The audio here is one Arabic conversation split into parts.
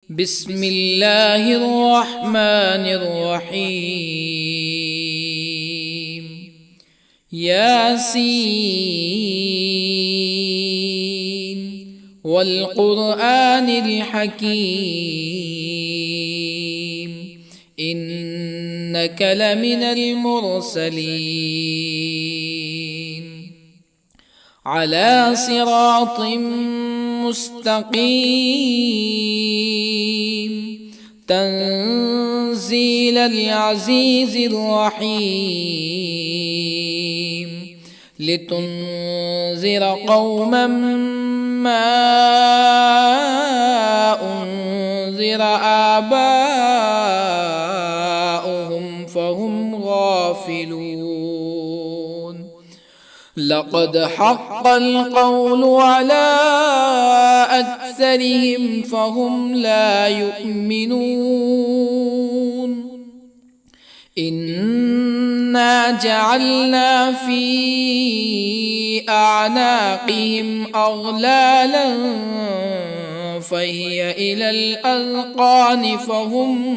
بسم الله الرحمن الرحيم. ياسين والقرآن الحكيم إنك لمن المرسلين على صراط مستقيم تنزيل العزيز الرحيم لتنذر قوما ما أنذر آباؤهم فهم غافلون. لقد حق القول على أكثرهم فهم لا يؤمنون. إنا جعلنا في أعناقهم أغلالا فهي إلى الأذقان فهم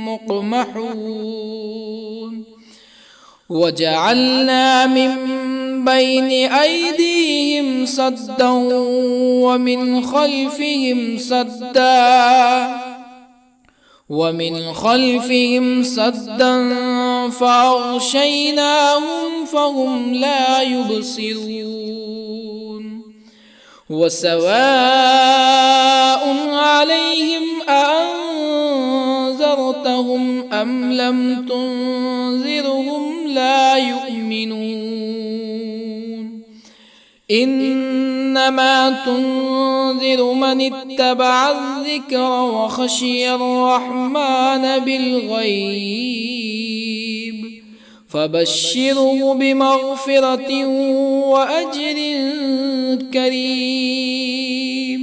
مقمحون. وجعلنا من بين أيديهم سدا ومن خلفهم سدا فأغشيناهم فهم لا يبصرون. وسواء عليهم أأنذرتهم أم لم تنذرهم لا يؤمنون. إنما تنذر من اتبع الذكر وخشي الرحمن بالغيب فبشره بمغفرة وأجر كريم.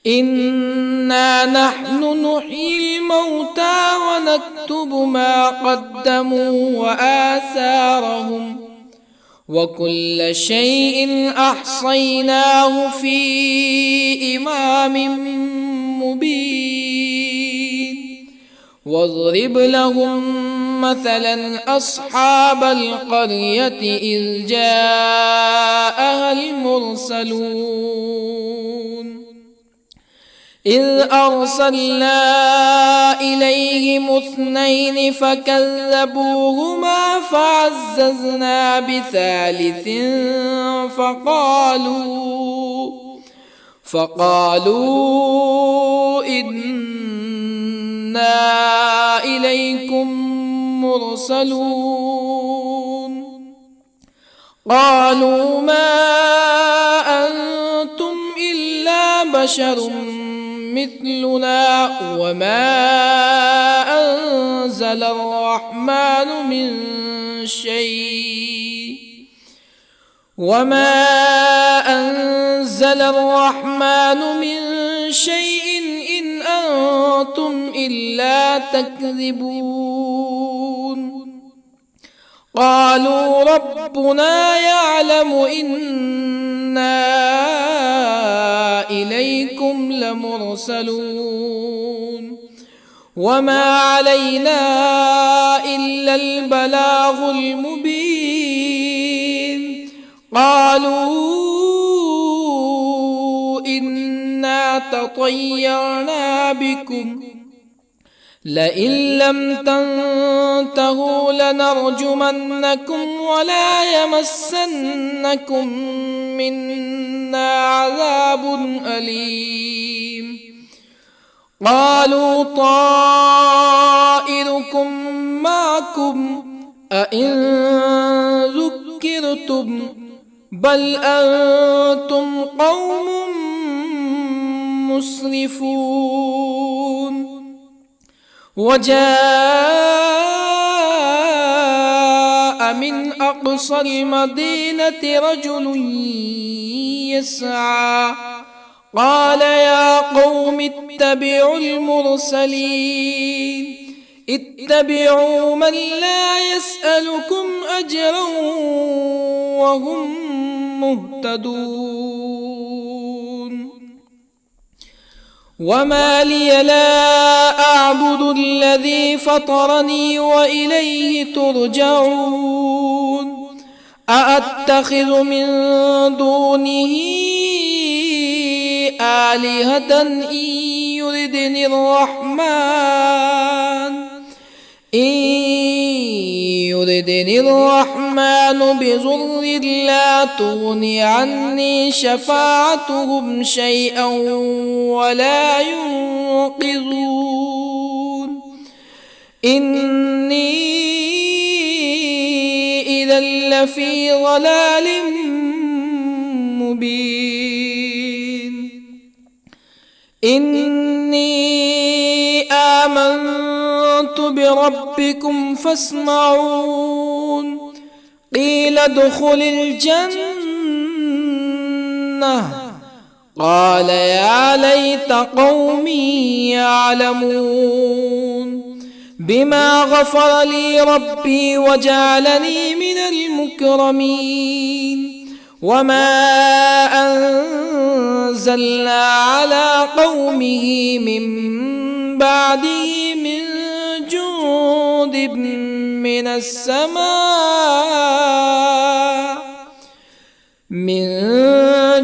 إنا نحن نحيي الموتى ونكتب ما قدموا وآثارهم وكل شيء أحصيناه في إمام مبين. واضرب لهم مثلا أصحاب القرية إذ جاءها المرسلون إذ أرسلنا إليهم اثنين فكذبوهما فعززنا بثالث فقالوا إنا إليكم مرسلون. قالوا ما أنتم إلا بشر مثلنا وما أنزل الرحمن من شيء إن أنتم إلا تكذبون. قالوا ربنا يعلم إنا إليكم لمرسلون وما علينا إلا البلاغ المبين. قالوا إنا تطيرنا بكم لئن لم تنتهوا لنرجمنكم ولا يمسنكم منا عذاب أليم. قالوا طائركم معكم أئن ذكرتم بل أنتم قوم مسرفون. وجاء من أقصى المدينة رجل يسعى قال يا قوم اتبعوا المرسلين اتبعوا من لا يسألكم أجرا وهم مهتدون. وما لي لا أعبد الذي فطرني وإليه ترجعون أأتخذ من دونه آلهة يردني الرحمن بضر لا تغن عني شفاعتهم شيئا ولا ينقذون إني إذا لفي ضلال مبين إني آمنت بربكم فاسمعون قيل ادخل الجنة قال يا ليت قومي يعلمون بما غفر لي ربي وجعلني من المكرمين وما أنزلنا على قومه من بعده من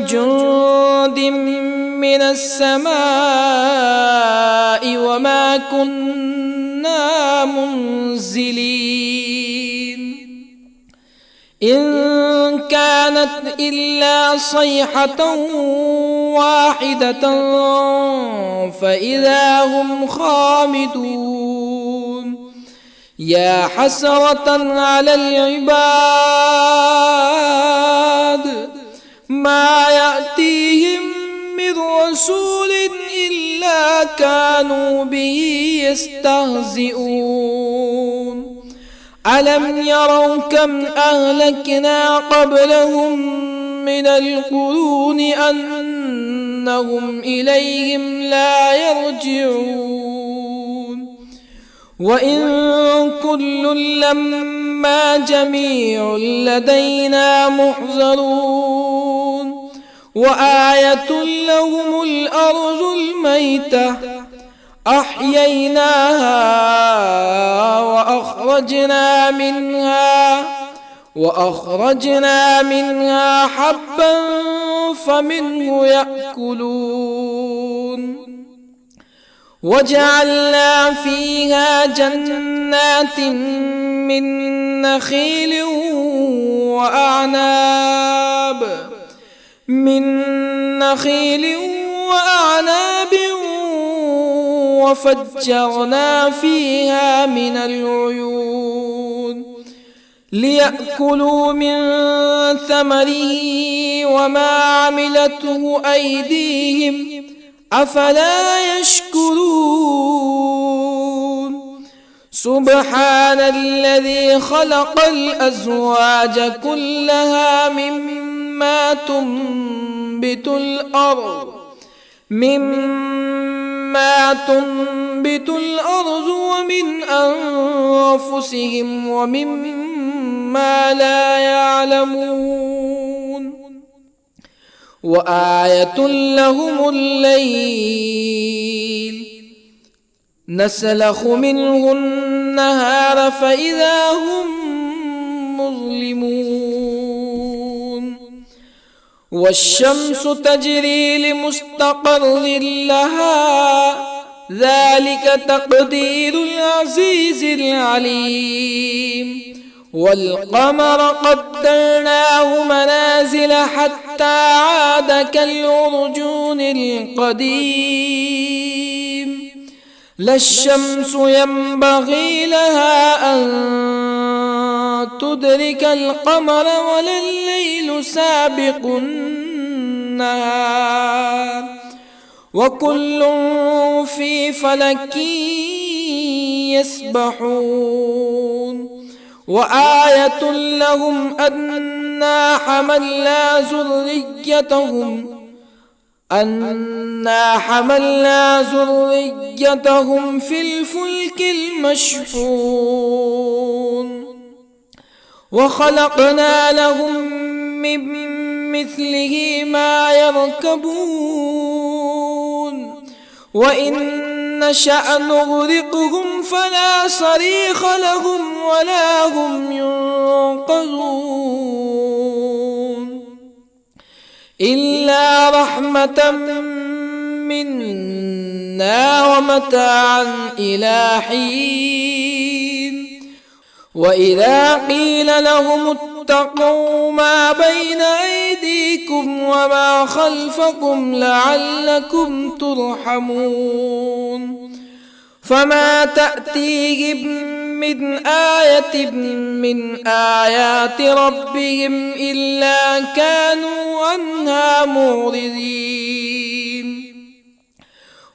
جند من السماء وما كنا منزلين إن كانت إلا صيحة واحدة فإذا هم خامدون يا حسرة على العباد ما يأتيهم من رسول إلا كانوا به يستهزئون ألم يروا كم أهلكنا قبلهم من القرون أنهم إليهم لا يرجعون وإن كل لما جميع لدينا محضرون وآية لهم الأرض الميتة أحييناها وأخرجنا منها حبا فمنه يأكلون وجعلنا فيها جنات من نخيل وأعناب وفجرنا فيها من العيون ليأكلوا من ثمره وما عملته أيديهم أفلا يشكرون سبحان الذي خلق الأزواج كلها مما تنبت الأرض ومن أنفسهم ومما لا يعلمون وآية لهم الليل نسلخ منه النهار فإذا هم مظلمون والشمس تجري لمستقر لها ذلك تقدير العزيز العليم والقمر قدرناه منازل حتى عاد كالعرجون القديم لا الشمس ينبغي لها أن تدرك القمر ولا الليل سابق النهار وكل في فلك يسبحون وآية لهم أنا حملنا ذريتهم في الفلك المشحون وخلقنا لهم من مثله ما يركبون وإن نشأ نغرقهم فلا صريخ لهم ولا هم ينقذون إلا رحمة منا ومتاعا إلى حين وإذا قيل لهم اتقوا ما بين أيديكم وما خلفكم لعلكم ترحمون فما تأتيهم من آية من آيات ربهم إلا كانوا عنها معرضين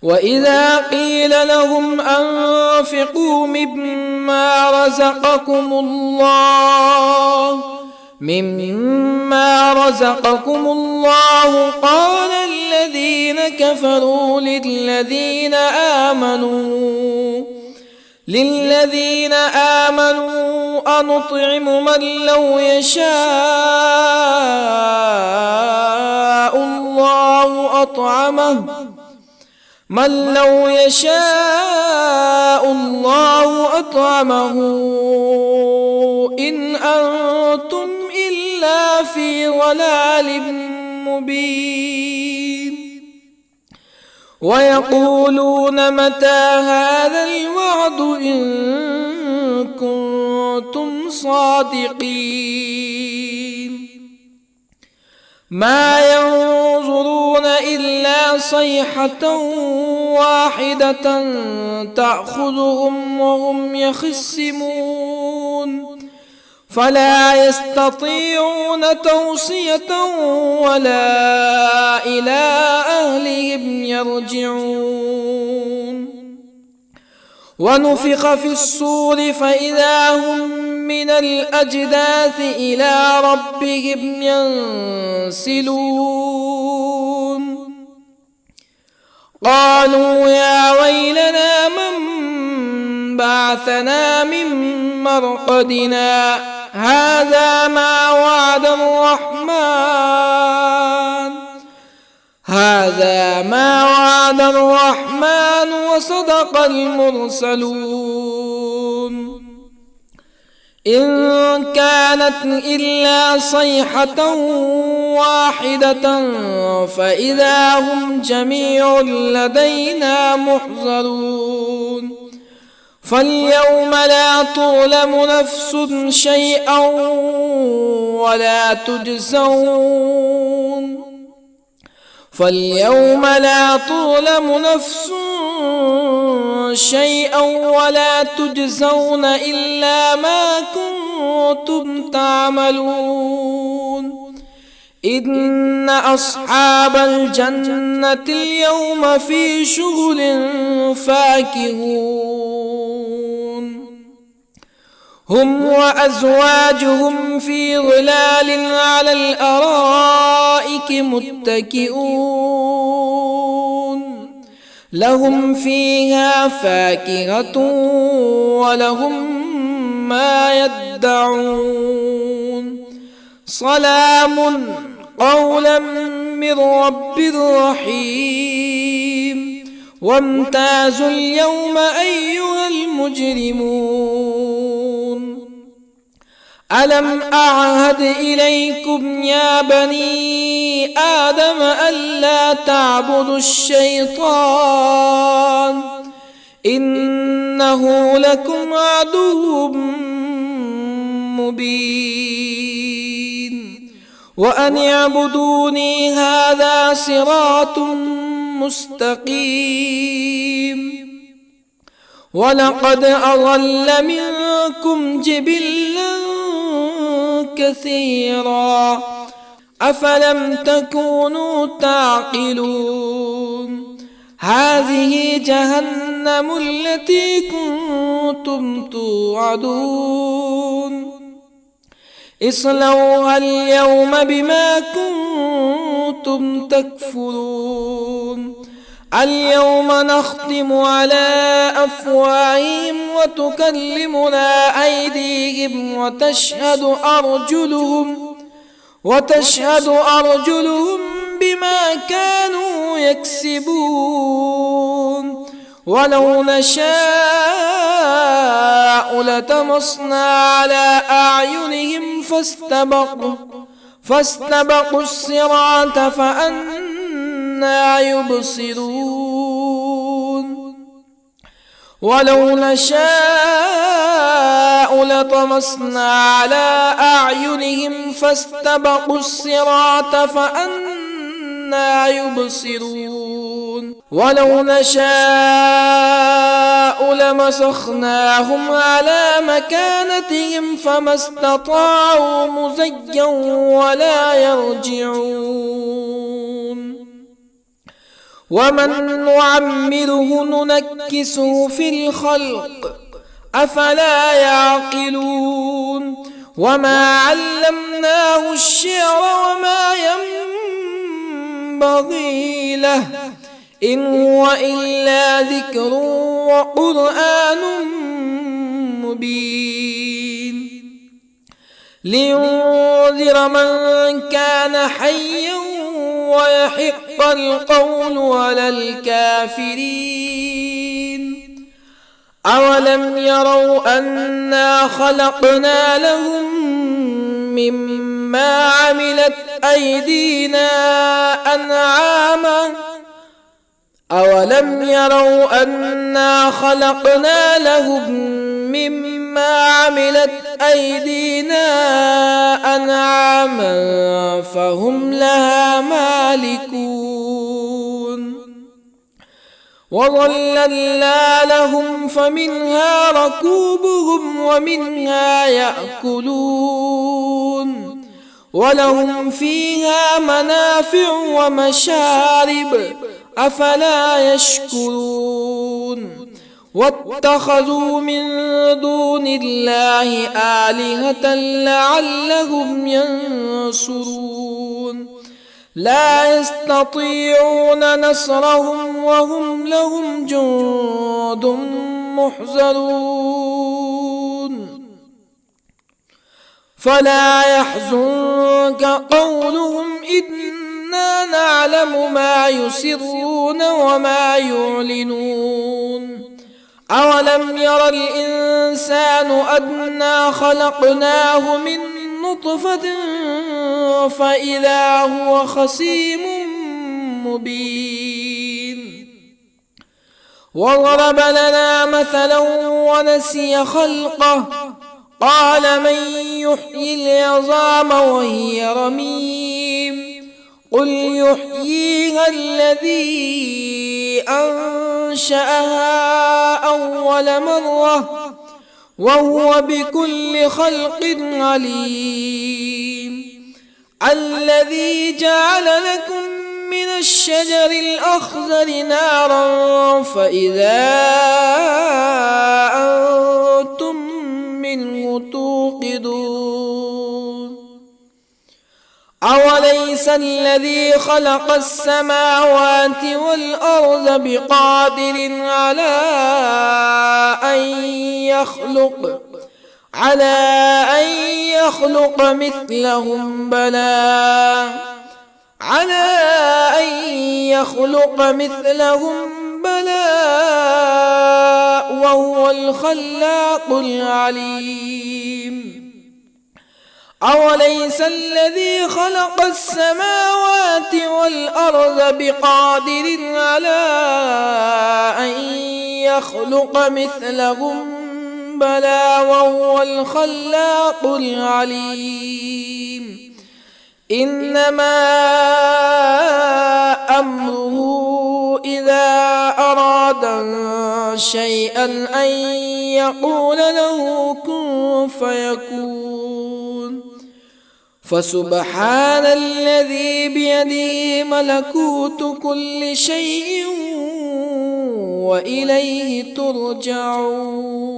وإذا قيل لهم أنفقوا مما رزقكم الله قال الذين كفروا للذين آمنوا أنطعم من لو يشاء الله أطعمه إن أنتم إلا في ضلال مبين ويقولون متى هذا الوعد إن كنتم صادقين ما ينظرون إلا صيحة واحدة تأخذهم وهم يخصمون فلا يستطيعون توصية ولا إلى أهلهم يرجعون ونفخ في الصور فإذا هم من الأجداث إلى ربهم ينسلون قالوا يا ويلنا من بعثنا من مرقدنا هذا ما وعد الرحمن وصدق المرسلون إن كانت إلا صيحة واحدة فإذا هم جميع لدينا محضرون فاليوم لا تظلم نفس شيئا ولا تجزون إلا ما كنتم تعملون إن أصحاب الجنة اليوم في شغل فاكهون هم وأزواجهم في ظلال على الأرائك متكئون لهم فيها فاكهة ولهم ما يدعون سلام قولا من رب رحيم وامتازوا اليوم أيها المجرمون ألم أعهد إليكم يا بني آدم ألا تعبدوا الشيطان إنه لكم عدو مبين وأن اعبدوني هذا صراط مستقيم ولقد أضل منكم جبلا كثيرا أفلم تكونوا تعقلون هذه جهنم التي كنتم توعدون اصلوها اليوم بما كنتم تكفرون اليوم نختم على أفواههم وتكلمنا أيديهم وتشهد أرجلهم بما كانوا يكسبون ولو نشاء لطمسنا على أعينهم فاستبقوا الصراط فأنى يبصرون ولو نشاء لطمسنا على أعينهم فاستبقوا الصراط فأنى يبصرون ولو نشاء لمسخناهم على مكانتهم فما استطاعوا مزيا ولا يرجعون ومن نعمره ننكسه في الخلق أفلا يعقلون وما علمناه الشعر وما ينبغي له إن هو إلا ذكر وقرآن مبين لينذر من كان حيا ويحق القول على الكافرين أولم يروا أنا خلقنا لهم مما عملت أيدينا أنعاما أولم يروا أنا خلقنا لهم مما عملت أيدينا أنعاما فهم لها مالكون وظللنا لهم فمنها ركوبهم ومنها يأكلون ولهم فيها منافع ومشارب أفلا يشكرون واتخذوا من دون الله آلهة لعلهم ينصرون لا يستطيعون نصرهم وهم لهم جند محضرون فلا يحزنك قولهم إنا نعلم ما يسرون وما يعلنون أولم ير الإنسان أنا خلقناه من نطفة فإذا هو خصيم مبين وضرب لنا مثلا ونسي خلقه قال من يحيي العظام وهي رميم قل يحييها الذي أنشأها أول مرة وهو بكل خلق عليم الذي جعل لكم من الشجر الأخضر نارا فإذا أنتم منه توقدون أوليس الذي خلق السماوات والأرض بقادر على أن يخلق مثلهم بلى وهو الخلاق العليم أوليس الذي خلق السماوات والأرض بقادر على أن يخلق مثلهم بلى وهو الخلاق العليم إنما أمره إذا أراد شيئا أن يقول له كن فيكون فسبحان الذي بيده ملكوت كل شيء وإليه ترجعون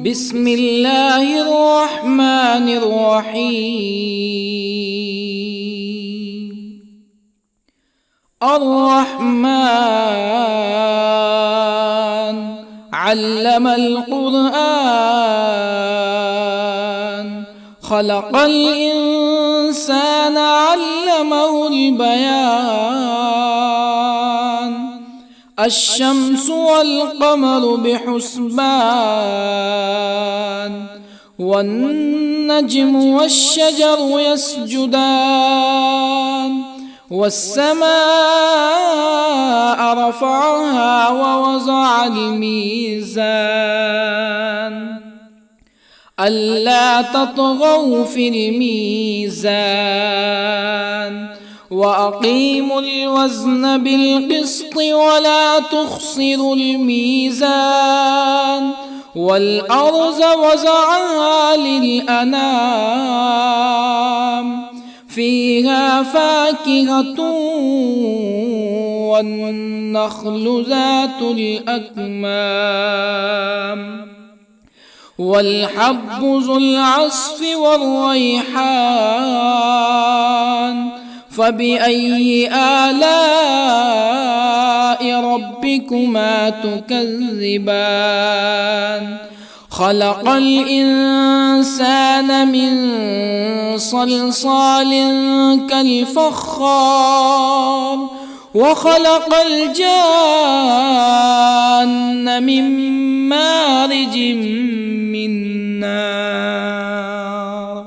بسم الله الرحمن الرحيم الرحمن علم القرآن خلق الإنسان الإنسان علمه البيان الشمس والقمر بحسبان والنجم والشجر يسجدان والسماء رفعها ووضع الميزان ألا تطغوا في الميزان وأقيموا الوزن بالقسط ولا تخسروا الميزان والأرض وضعها للأنام فيها فاكهة والنخل ذات الأكمام والحب ذو العصف والريحان فبأي آلاء ربكما تكذبان خلق الإنسان من صلصال كالفخار وخلق الجان من مارج من نار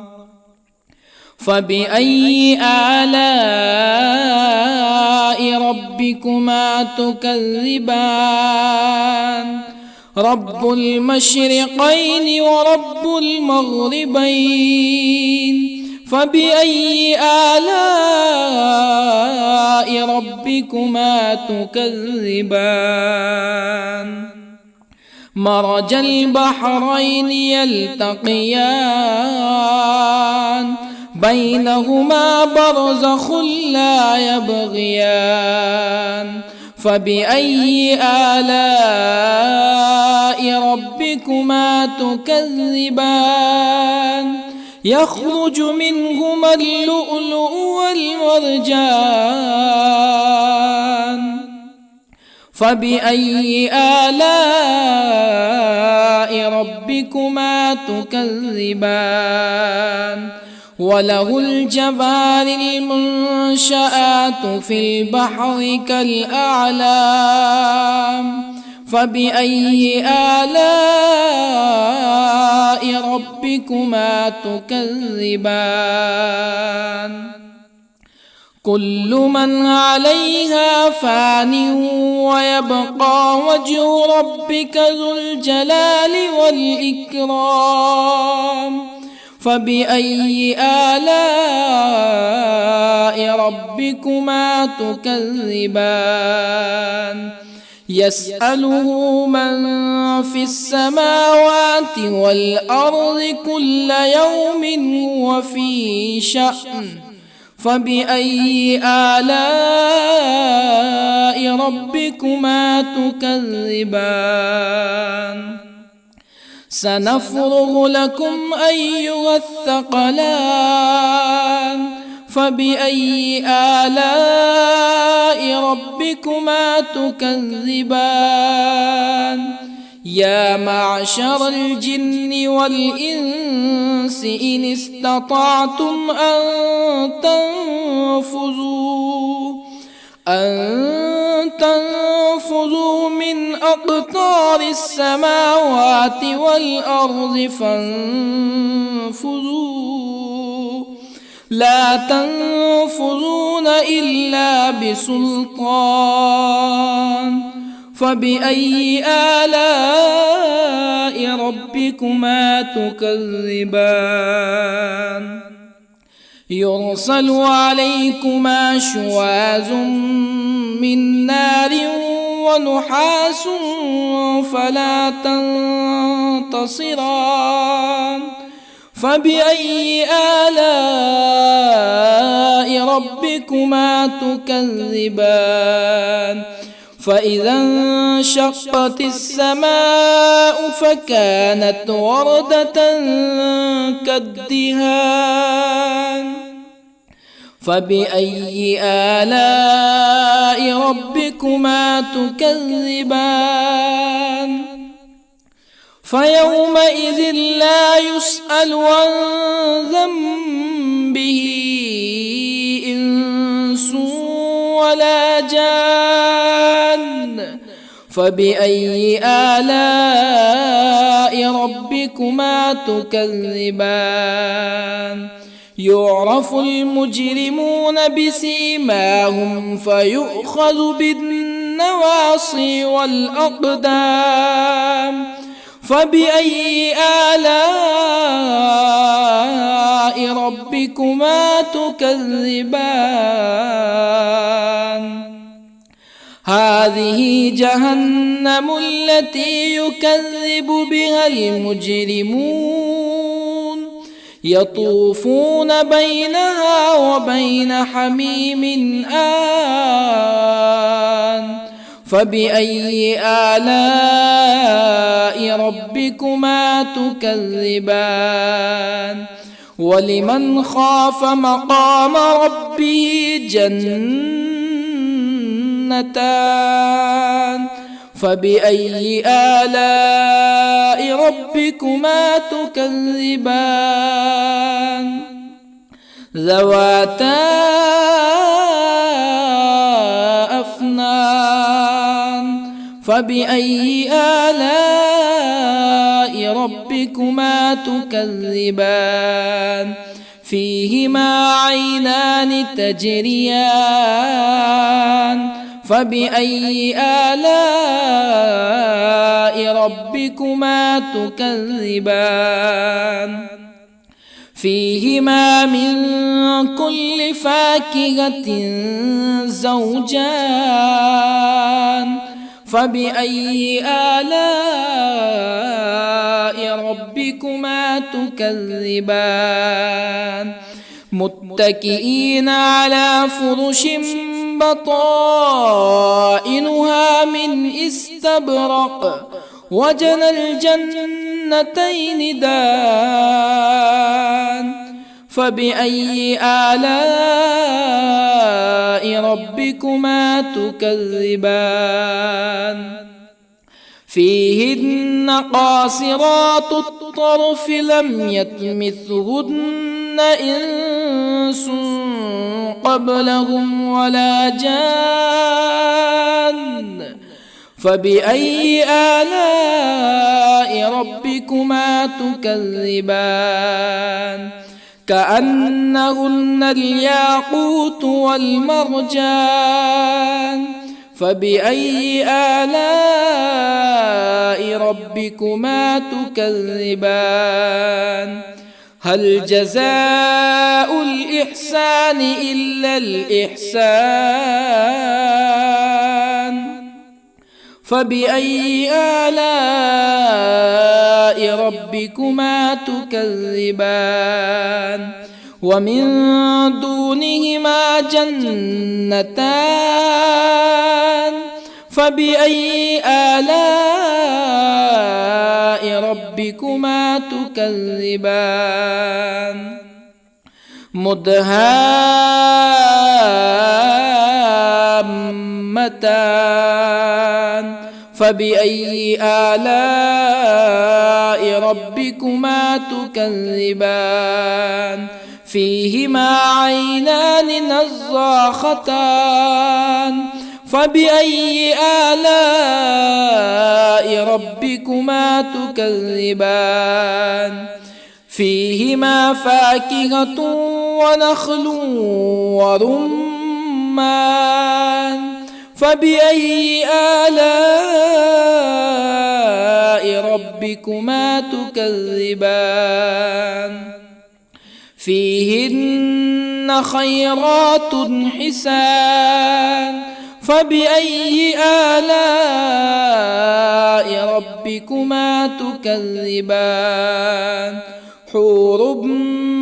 فبأي آلاء ربكما تكذبان رب المشرقين ورب المغربين فبأي آلاء ربكما تكذبان مرج البحرين يلتقيان بينهما برزخ لا يبغيان فبأي آلاء ربكما تكذبان يخرج منهما اللؤلؤ والمرجان فبأي آلاء ربكما تكذبان وله الجوار المنشآت في البحر كالأعلام فبأي آلاء ربكما تكذبان كل من عليها فان ويبقى وجه ربك ذو الجلال والإكرام فبأي آلاء ربكما تكذبان يسأله من في السماوات والأرض كل يوم هو في شأن فبأي آلاء ربكما تكذبان سنفرغ لكم أيها الثقلان فبأي آلاء ربكما تكذبان يا معشر الجن والإنس إن استطعتم أن تنفذوا من أقطار السماوات والأرض فانفذوا لا تنفذون إلا بسلطان فبأي آلاء ربكما تكذبان يرسل عليكما شواظ من نار ونحاس فلا تنتصران فبأي آلاء ربكما تكذبان فإذا انشقت السماء فكانت وردة كالدهان فبأي آلاء ربكما تكذبان فيومئذ لا يسأل عن ذنبه ولا جان فبأي آلاء ربكما تكذبان يعرف المجرمون بسيماهم فيؤخذ بالنواصي والأقدام فبأي آلاء ربكما تكذبان هذه جهنم التي يكذب بها المجرمون يطوفون بينها وبين حميم آن فبأي آلاء ربكما تكذبان ولمن خاف مقام ربه جنتان فبأي آلاء ربكما تكذبان ذواتا أفنان فبأي آلاء ربكما تكذبان فيهما عينان تجريان فبأي آلاء ربكما تكذبان فيهما من كل فاكهة زوجان فبأي آلاء ربكما تكذبان متكئين على فرش بطائنها من استبرق وجنى الجنتين دان فبأي آلاء ربكما تكذبان فيهن قاصرات الطرف لم يطمثهن إنس قبلهم ولا جان فبأي آلاء ربكما تكذبان كأنهن الياقوت والمرجان فبأي آلاء ربكما تكذبان هل جزاء الإحسان إلا الإحسان فبأي آلاء ربكما تكذبان ومن دونهما جنتان فبأي آلاء ربكما تكذبان مدهامتان فبأي آلاء ربكما تكذبان فيهما عينان نضاختان فبأي آلاء ربكما تكذبان فيهما فاكهة ونخل ورمان فبأي آلاء ربكما تكذبان فيهن خيرات حسان فبأي آلاء ربكما تكذبان حور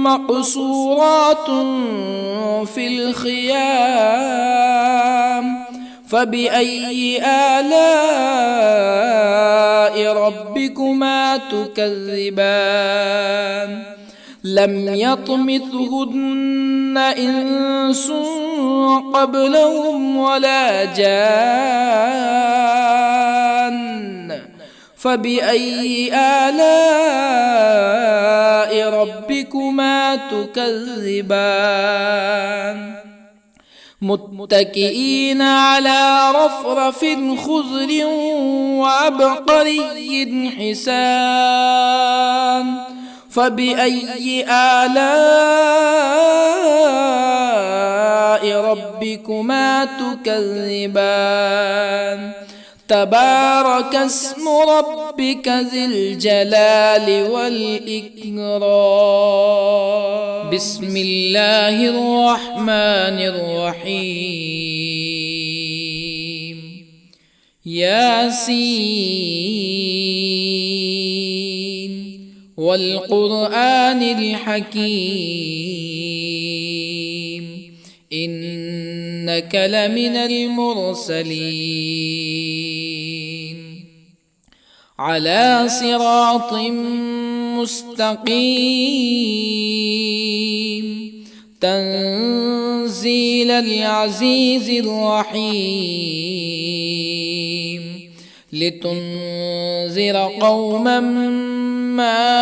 مقصورات في الخيام فبأي آلاء ربكما تكذبان لم يطمثهن إنس قبلهم ولا جان فبأي آلاء ربكما تكذبان متكئين على رفرف خضر وعبقري حسان فبأي آلاء ربكما تكذبان تبارك اسم ربك ذي الجلال والإكرام بسم الله الرحمن الرحيم ياسين والقرآن الحكيم إنك لمن المرسلين على صراط مستقيم تنزيل العزيز الرحيم لتنذر قوما ما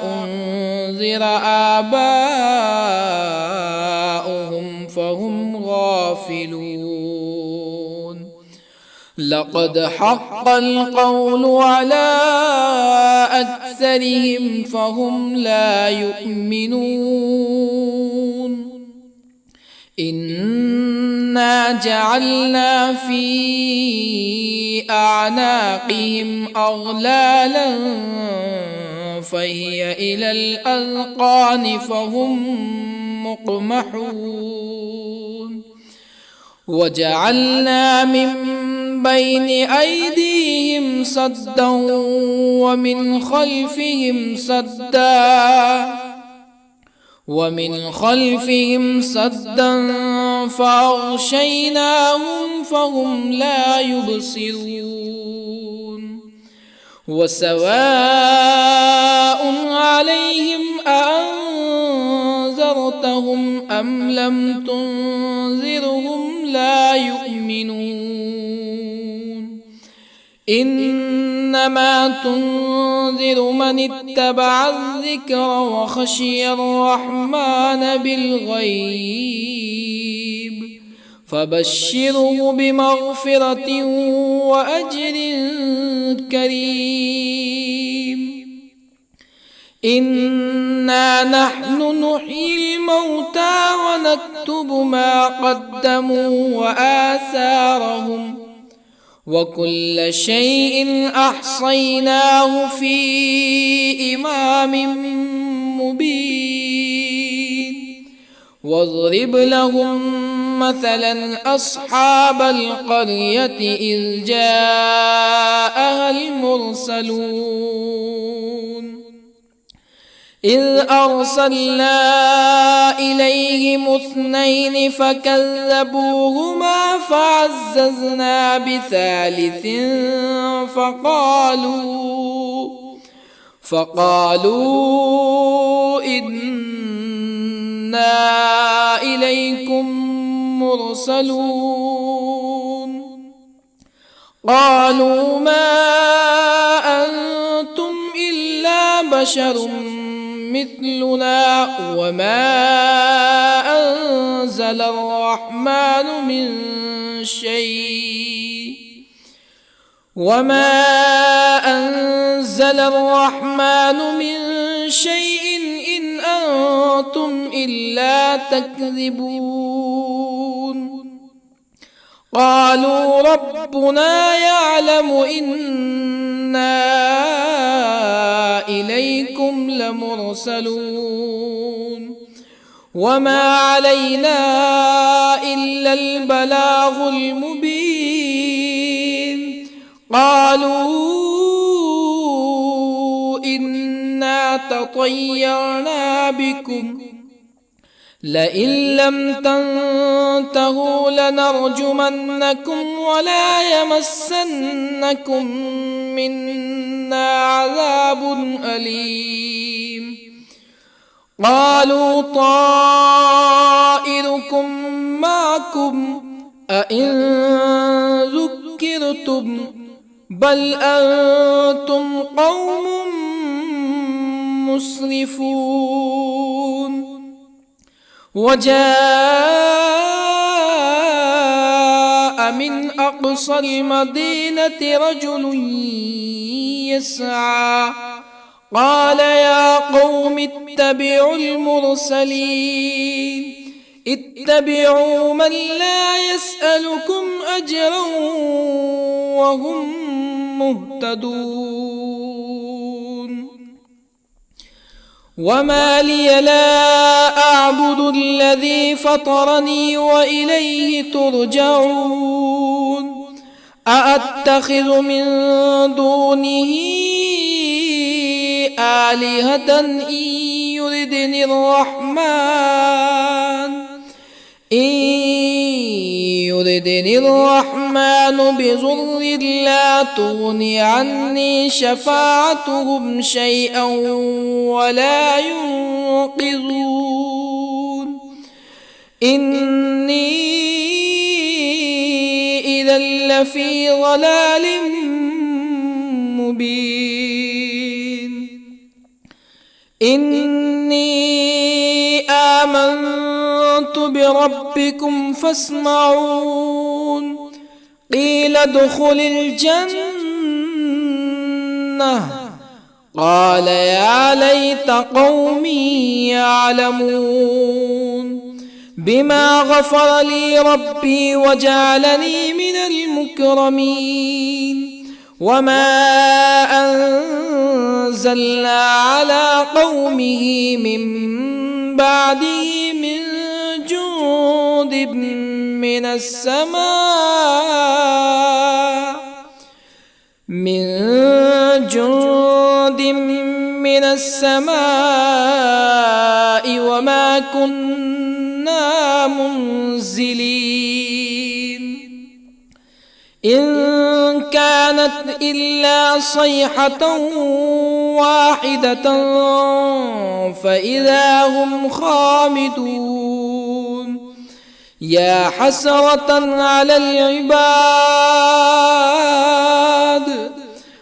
أنذر آباؤهم فهم غافلون لقد حق القول على أكثرهم فهم لا يؤمنون إنا جعلنا في أعناقهم أغلالا فهي إلى الأذقان فهم مقمحون وجعلنا من بين أيديهم سدا ومن خلفهم سدا فأغشيناهم فهم لا يبصرون وسواء عليهم أأنذرتهم أم لم تنذرهم لا يؤمنون إنما تنذر من اتبع الذكر وخشي الرحمن بالغيب فبشره بمغفرة وأجر كريم إنا نحن نحيي الموتى ونكتب ما قدموا وآثارهم وكل شيء أحصيناه في إمام مبين واضرب لهم مثلا أصحاب القرية إذ جاءها المرسلون إذ أرسلنا إليهم اثنين فكذبوهما فعززنا بثالث فقالوا إنا إليكم مرسلون قالوا ما أنتم إلا بشر مثلنا وما أنزل الرحمن من شيء إن أنتم إلا تكذبون قالوا ربنا يعلم إنا إليكم لمرسلون وما علينا إلا البلاغ المبين قالوا إنا تطيرنا بكم لئن لم تنتهوا لنرجمنكم ولا يمسنكم منا عذاب أليم قالوا طائركم معكم أئن ذكرتم بل أنتم قوم مسرفون وجاء من أقصى المدينة رجل يسعى قال يا قوم اتبعوا المرسلين اتبعوا من لا يسألكم أجرا وهم مهتدون وما لي لا أعبد الذي فطرني وإليه ترجعون أأتخذ من دونه آلهة إن يردني الرحمن بضر لا تغن عني شفاعتهم شيئا ولا ينقذون إني إذا لفي ضلال مبين إني آمنت بربكم فاسمعون قيل ادخل الجنة قال يا ليت قومي يعلمون بما غفر لي ربي وجعلني من المكرمين وما أنزلنا على قومه من بعده من جند من السماء وما كنا منزلين إن كانت إلا صيحة واحدة فإذا هم خامدون يا حسرة على العباد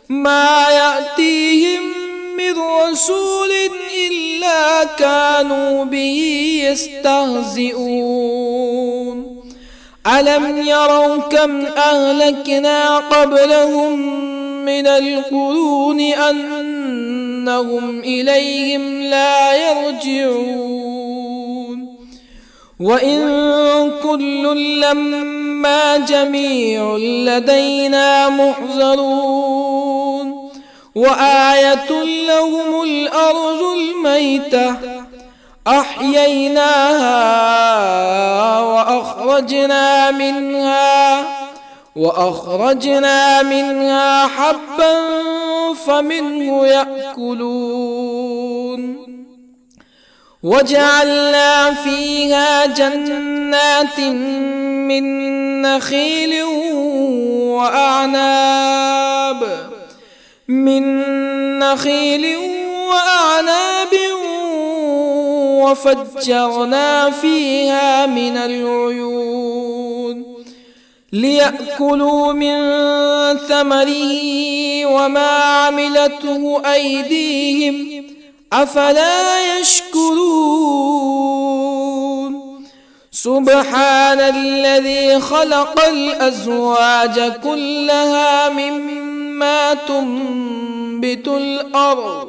ما يأتيهم من رسول إلا كانوا به يستهزئون ألم يروا كم أهلكنا قبلهم من القرون أنهم إليهم لا يرجعون وإن كل لما جميع لدينا محضرون وآية لهم الأرض الميتة أحييناها وأخرجنا منها حبا فمنه يأكلون وجعلنا فيها جنات من نخيل وأعناب وفجرنا فيها من العيون ليأكلوا من ثمره وما عملته أيديهم أفلا يشكرون سبحان الذي خلق الأزواج كلها مما تنبت الأرض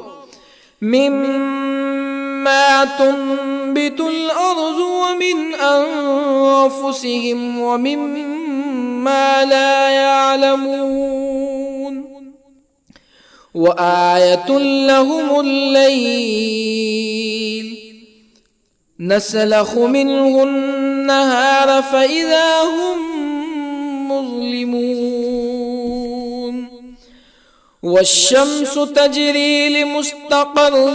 ومن أنفسهم ومما لا يعلمون وآية لهم الليل نسلخ منه النهار فإذا هم مظلمون والشمس تجري لمستقر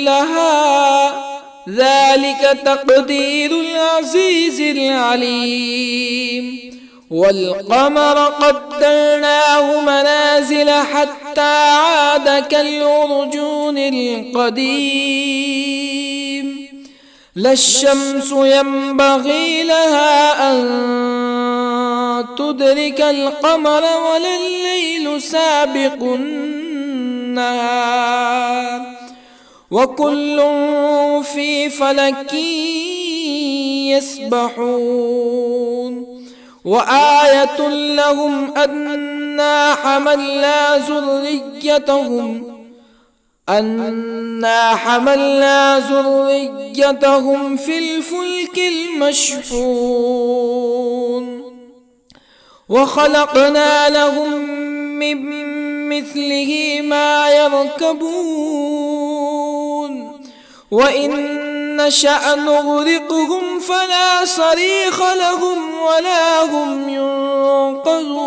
لها ذلك تقدير العزيز العليم والقمر قدرناه منازل حتى عاد كالعرجون القديم لا الشمس ينبغي لها أن تدرك القمر ولا الليل سابق النهار وكل في فلك يسبحون وآية لهم أنا حملنا ذريتهم في الفلك المشحون وخلقنا لهم من مثله ما يركبون وإن نشأ نغرقهم فلا صريخ لهم ولا هم ينقذون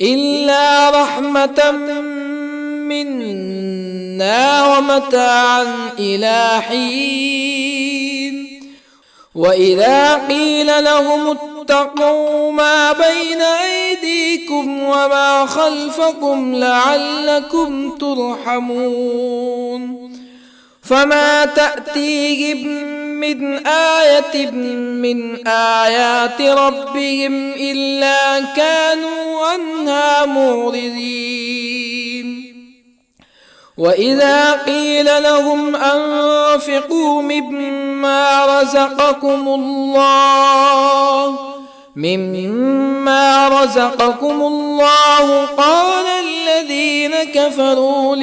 إلا رحمة منا ومتاعا إلى حين وإذا قيل لهم اتقوا ما بين أيديكم وما خلفكم لعلكم ترحمون فما تأتيهم من آية من آيات ربهم إلا كانوا عنها معرضين وإذا قيل لهم أنفقوا مما رزقكم الله قال الذين كفروا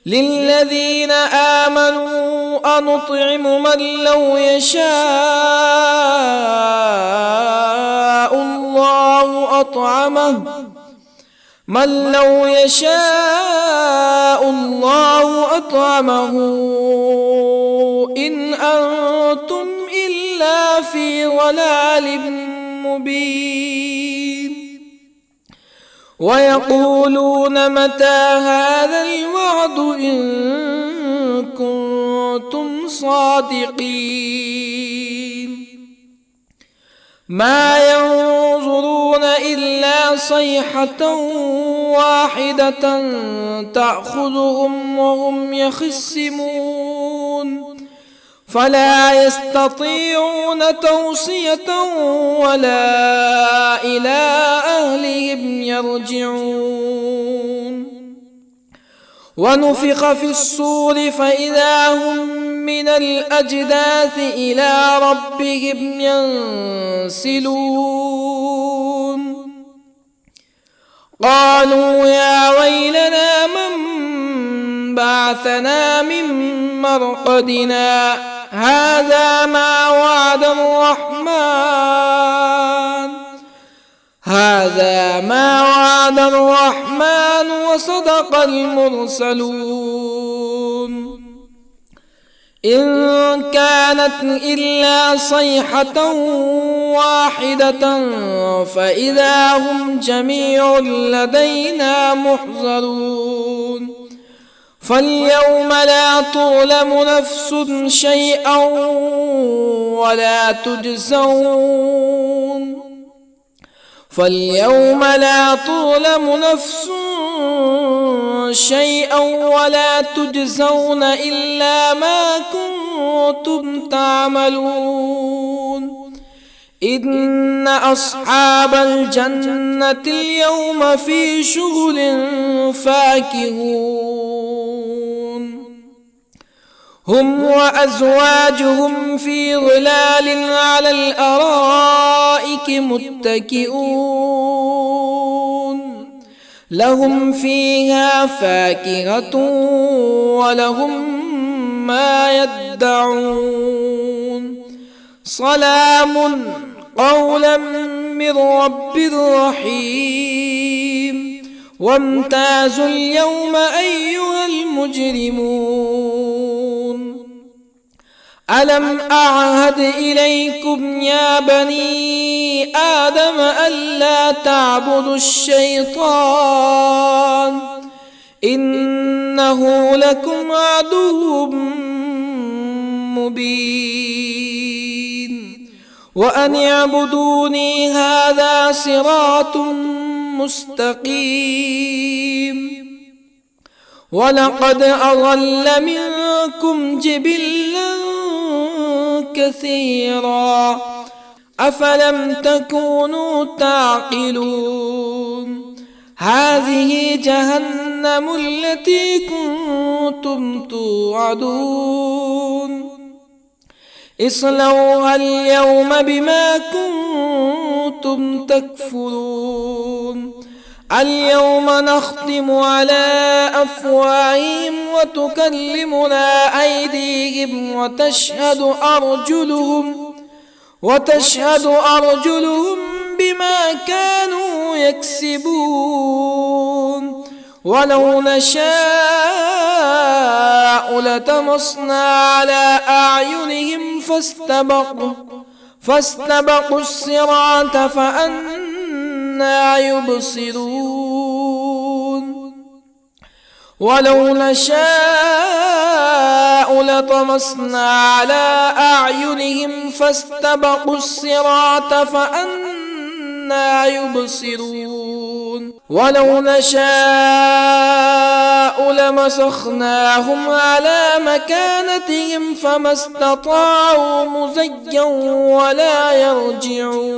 للذين آمنوا أنطعم من لو يشاء الله أطعمه إن أنتم إلا في ضلال مبين ويقولون متى هذا الوعد إن كنتم صادقين ما ينظرون إلا صيحة واحدة تأخذهم وهم يخصمون فلا يستطيعون توصية ولا إلى أهلهم يرجعون ونفخ في الصور فإذا هم من الأجداث إلى ربهم ينسلون قالوا يا ويلنا من بعثنا من مرقدنا هذا ما وعد الرحمن وصدق المرسلون إن كانت إلا صيحة واحدة فإذا هم جميع لدينا محضرون فاليوم لا تظلم نفس شيئا ولا تجزون إلا ما كنتم تعملون إن أصحاب الجنة اليوم في شغل فاكهون هم وأزواجهم في ظلال على الأرائك متكئون لهم فيها فاكهة ولهم ما يدعون سلام قولا من رب رحيم وامتازوا اليوم أيها المجرمون ألم أعهد إليكم يا بني آدم ألا تعبدوا الشيطان إنه لكم عدو مبين وأن اعبدوني هذا صراط مستقيم ولقد أضل منكم جبلا كثيرا أفلم تكونوا تعقلون هذه جهنم التي كنتم كنتم توعدون اصلوها اليوم بما كنتم تكفرون اليوم نختم على أفواههم وتكلمنا أيديهم وتشهد أرجلهم بما كانوا يكسبون ولو نشاء لطمسنا على أعينهم فاستبقوا الصراط فأنى يبصرون ولو نشاء لطمسنا على أعينهم فاستبقوا الصراط فأنى يبصرون ولو نشاء لمسخناهم على مكانتهم فما استطاعوا مزيا ولا يرجعون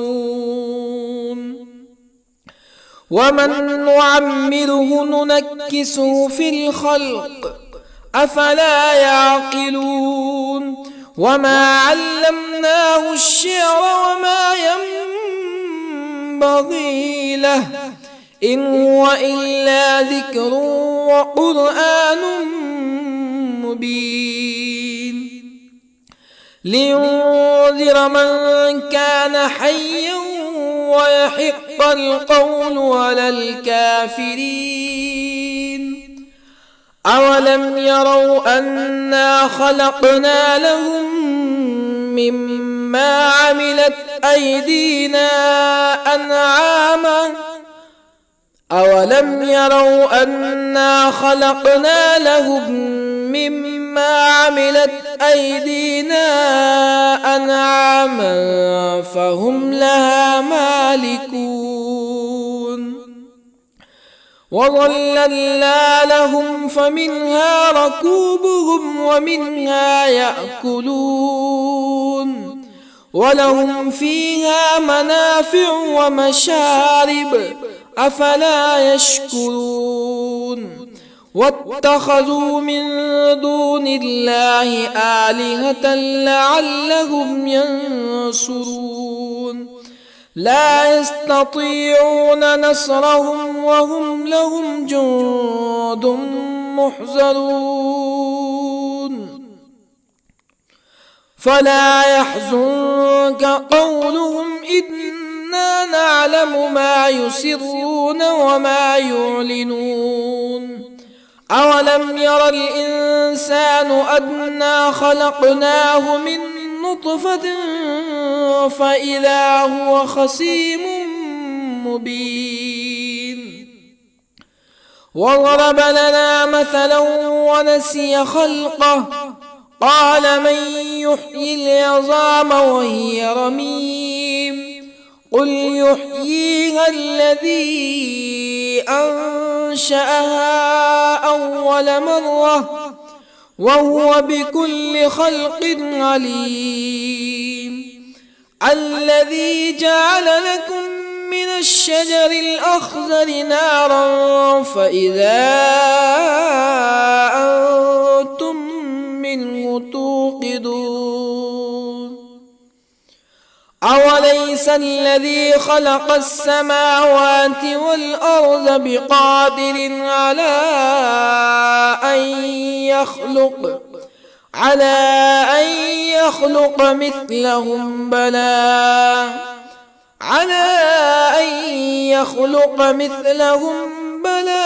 ومن نعمره ننكسه في الخلق أفلا يعقلون وما علمناه الشعر وما ينبغي له إن هو إلا ذكر وقرآن مبين لينذر من كان حيا ويحق القول على الكافرين أولم يروا أنا خلقنا لهم مما عملت أيدينا أنعاما أولم يروا أنا خلقنا لهم مما عملت أيدينا أنعاما فهم لها مالكون وظللنا لهم فمنها ركوبهم ومنها يأكلون ولهم فيها منافع ومشارب أفلا يشكرون واتخذوا من دون الله آلهة لعلهم ينصرون لا يستطيعون نصرهم وهم لهم جند محضرون فلا يحزنك قولهم إنا نعلم ما يسرون وما يعلنون أولم ير الإنسان أنا خلقناه من نطفة فإذا هو خصيم مبين وضرب لنا مثلا ونسي خلقه قال من يحيي العظام وهي رميم قل يحييها الذي أنشأها أول مرة وهو بكل خلق عليم الذي جعل لكم من الشجر الأخضر نارا فإذا أنتم منه توقدون أوليس الذي خلق السماوات والأرض بقادر على أن يخلق مثلهم بلى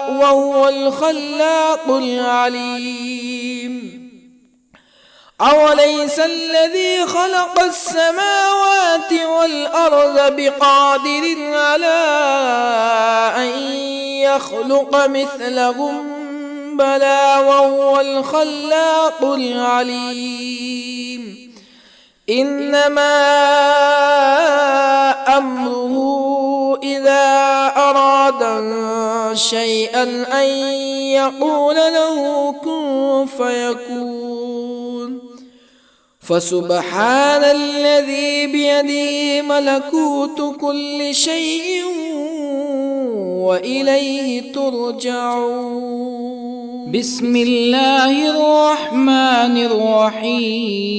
وهو الخلاق العليم أوليس الذي خلق السماوات والأرض بقادر على أن يخلق مثلهم بلى وهو الخلاق العليم إنما أمره إذا أراد شيئا أن يقول له كن فيكون فسبحان الذي بيده ملكوت كل شيء وإليه ترجعون بسم الله الرحمن الرحيم.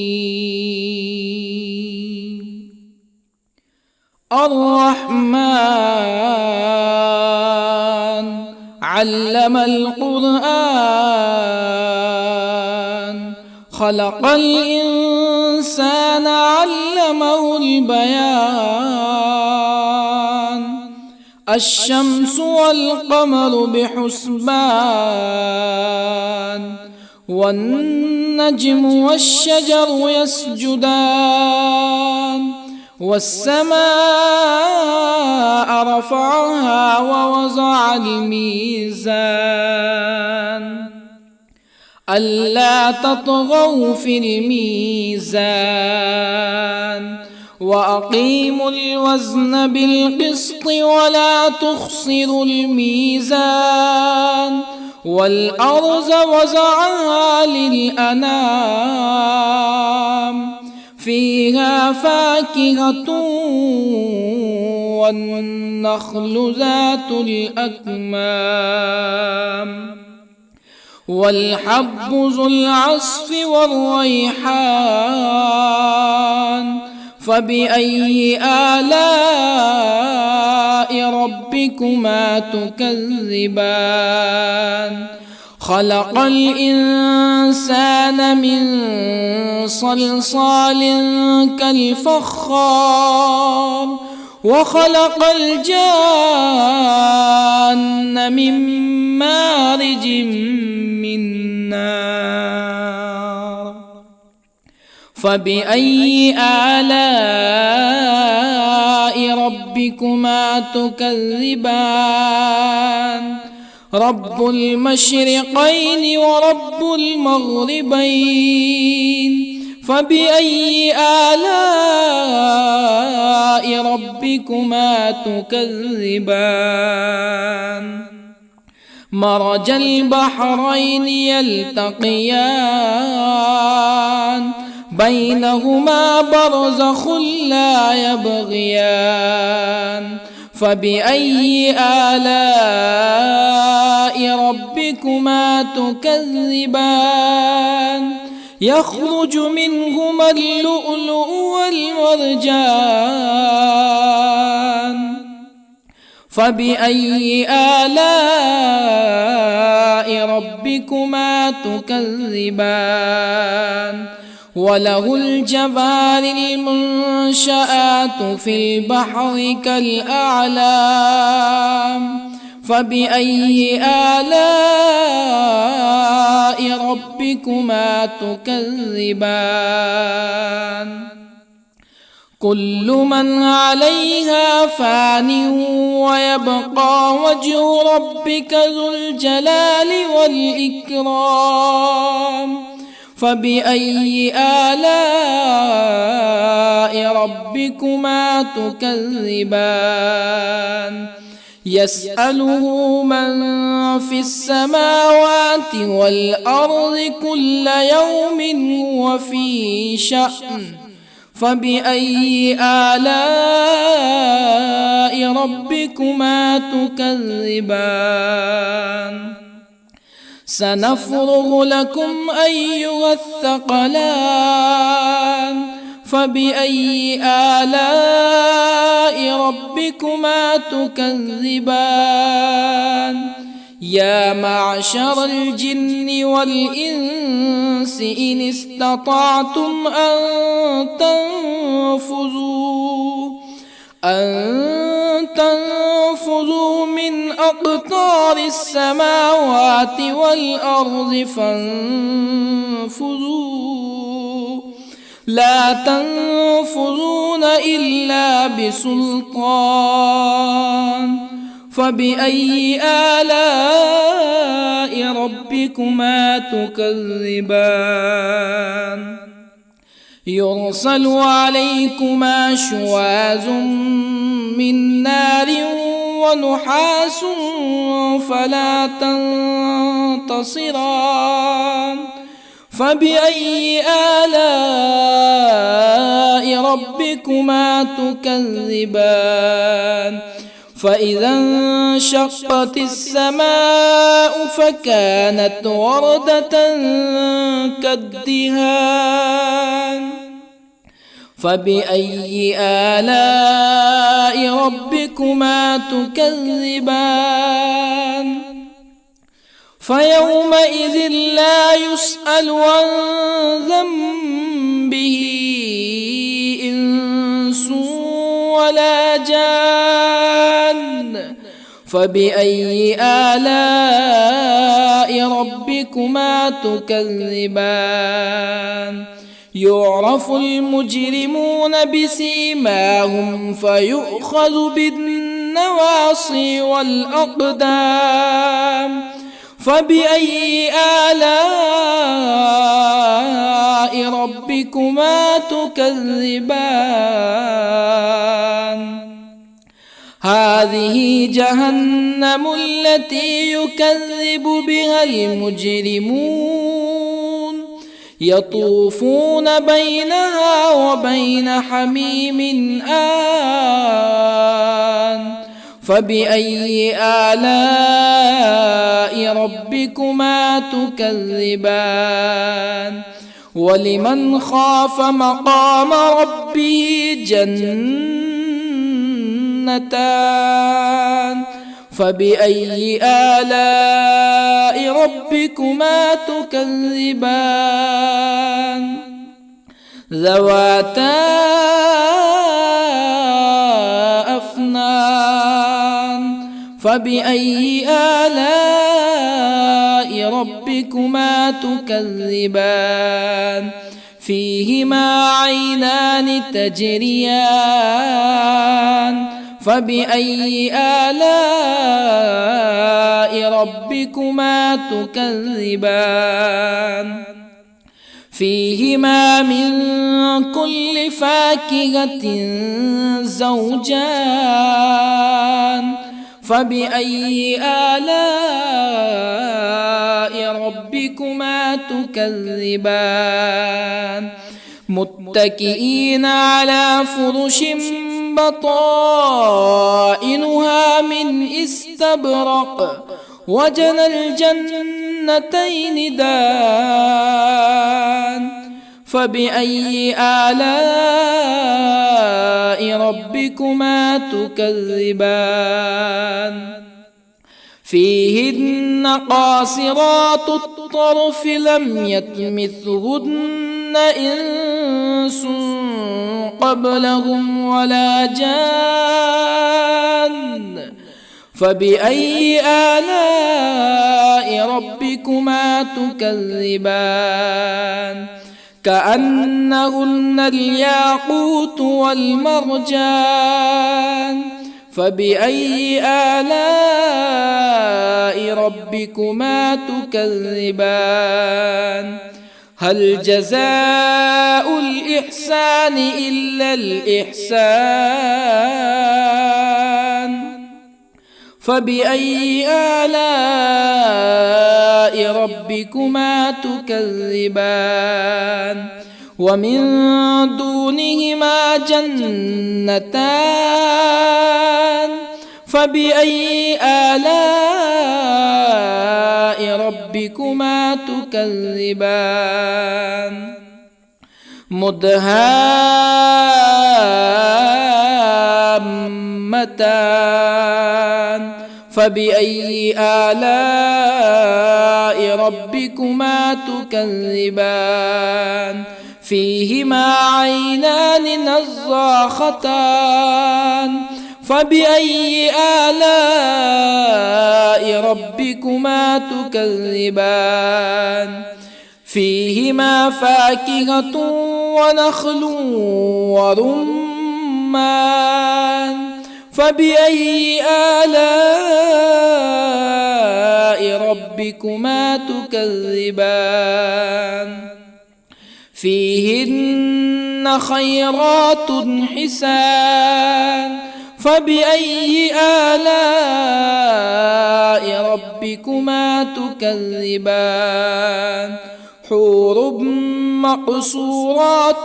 الرحمن علم القرآن، خلق الإنسان علمه البيان. الشمس والقمر بحسبان، والنجم والشجر يسجدان. والسماء رفعها ووضع الميزان، ألا تطغوا في الميزان. وأقيموا الوزن بالقسط ولا تخسروا الميزان. والأرض وضعها للأنام، فيها فاكهة والنخل ذات الأكمام، والحب ذو العصف والريحان. فبأي آلاء ربكما تكذبان؟ خلق الإنسان من صلصال كالفخار، وخلق الجان من مارج من نار. فبأي آلاء ربكما تكذبان؟ رب المشرقين ورب المغربين. فبأي آلاء ربكما تكذبان؟ مرج البحرين يلتقيان، بينهما برزخ لا يبغيان. فبأي آلاء ربكما تكذبان؟ يخرج منهما اللؤلؤ والمرجان. فبأي آلاء ربكما تكذبان؟ وله الجوار المنشآت في البحر كالأعلام. فبأي آلاء ربكما تكذبان؟ كل من عليها فان، ويبقى وجه ربك ذو الجلال والإكرام. فبأي آلاء ربكما تكذبان؟ يسأله من في السماوات والأرض كل يوم هو في شأن. فبأي آلاء ربكما تكذبان؟ سنفرغ لكم أيها الثقلان. فبأي آلاء ربكما تكذبان؟ يا معشر الجن والإنس إن استطعتم أن تنفذوا من أقطار السماوات والأرض فانفذوا، لا تنفذون إلا بسلطان. فبأي آلاء ربكما تكذبان؟ يرسل عليكما شواظ من نار ونحاس فلا تنتصران. فبأي آلاء ربكما تكذبان؟ فإذا انشقت السماء فكانت وردة كالدهان فبأي آلاء ربكما تكذبان فيومئذ لا يسأل عن ذنبه إنس ولا جان فبأي آلاء ربكما تكذبان يعرف المجرمون بسيماهم فيؤخذ بالنواصي والأقدام فبأي آلاء ربكما تكذبان هذه جهنم التي يكذب بها المجرمون يطوفون بينها وبين حميم آن فبأي آلاء ربكما تكذبان ولمن خاف مقام ربه جنتان فبأي آلاء ربكما تكذبان ذواتا أفنان فبأي آلاء ربكما تكذبان فيهما عينان تجريان فبأي آلاء ربكما تكذبان فيهما من كل فاكهة زوجان فبأي آلاء ربكما تكذبان متكئين على فرش بطائنها من استبرق وجنى الجنتين دان فبأي آلاء ربكما تكذبان فيهن قاصرات الطرف لم يطمثهن إنس قبلهم ولا جان فبأي آلاء ربكما تكذبان كأنهن الياقوت والمرجان فبأي آلاء ربكما تكذبان هل جزاء الإحسان إلا الإحسان فبأي آلاء ربكما تكذبان ومن دونهما جنتان فبأي آلاء ربكما تكذبان مدهامتان فبأي آلاء ربكما تكذبان فيهما عينان نضاختان فبأي آلاء ربكما تكذبان فيهما فاكهة ونخل ورمان فبأي آلاء ربكما تكذبان فيهن خيرات حسان فبأي آلاء ربكما تكذبان حور مقصورات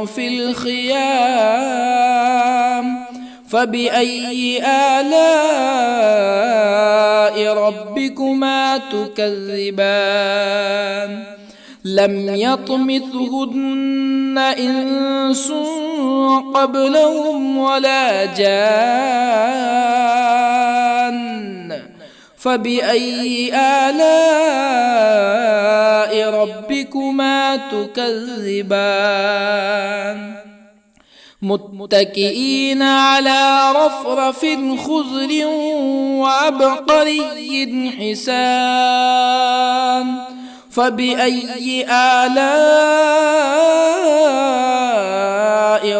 في الخيام فبأي آلاء ربكما تكذبان لم يطمثهن إنس قبلهم ولا جان فبأي آلاء ربكما تكذبان متكئين على رفرف خضر وعبقري حسان فبأي آلاء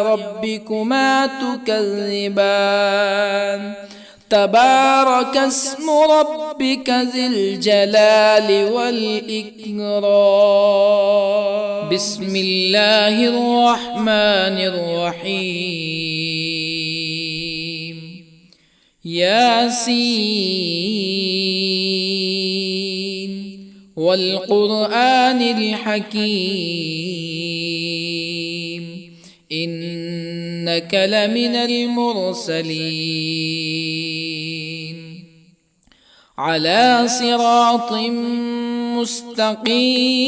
ربكما تكذبان تبارك اسم ربك ذي الجلال والإكرام بسم الله الرحمن الرحيم ياسين والقرآن الحكيم إنك لمن المرسلين على صراط مستقيم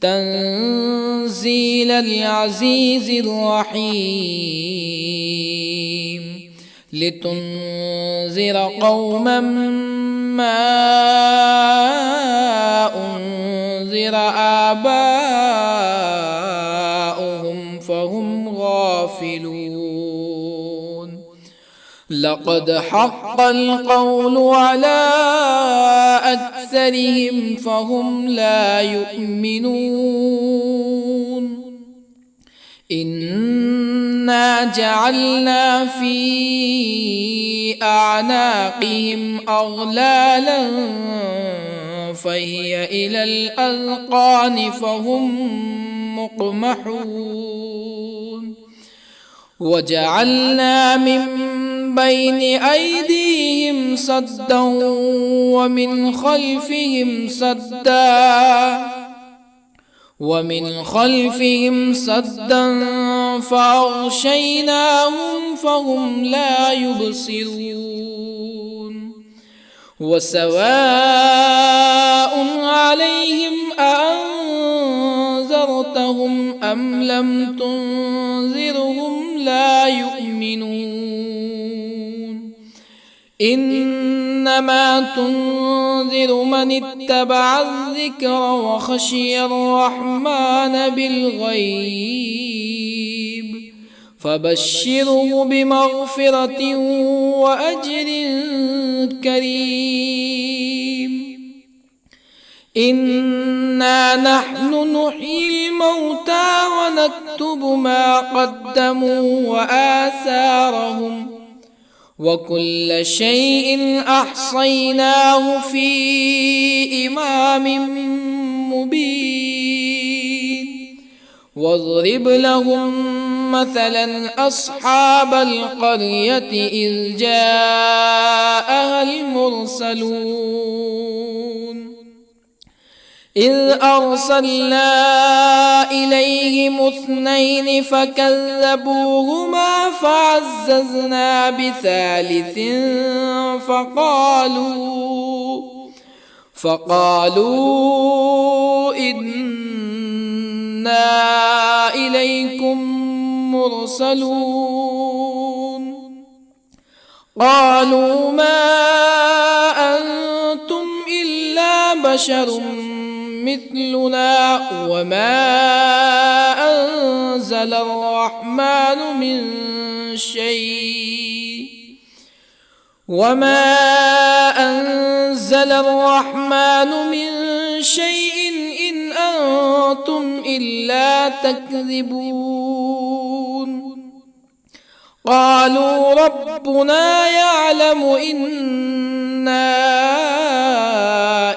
تنزيل العزيز الرحيم لتنذر قوما ما أنذر آباؤهم فهم غافلون لقد حق القول على أكثرهم فهم لا يؤمنون إنا جعلنا في أعناقهم أغلالا فهي إلى الأذقان فهم مقمحون وجعلنا من بين أيديهم سدا ومن خلفهم سدا فأغشيناهم فهم لا يبصرون وسواء عليهم أأنذرتهم أم لم تنذرهم لا يؤمنون إنما تنذر من اتبع الذكر وخشي الرحمن بالغيب فبشره بمغفرة وأجر كريم إنا نحن نحيي الموتى ونكتب ما قدموا وآثارهم وكل شيء أحصيناه في إمام مبين واضرب لهم مثلا أصحاب القرية إذ جاءها المرسلون إذ أرسلنا إليهم اثنين فكذبوهما فعززنا بثالث فقالوا إنا إليكم مرسلون قالوا ما أنتم إلا بشر مثلنا وما أنزل الرحمن من شيء إن أنتم إلا تكذبون قالوا ربنا يعلم إنا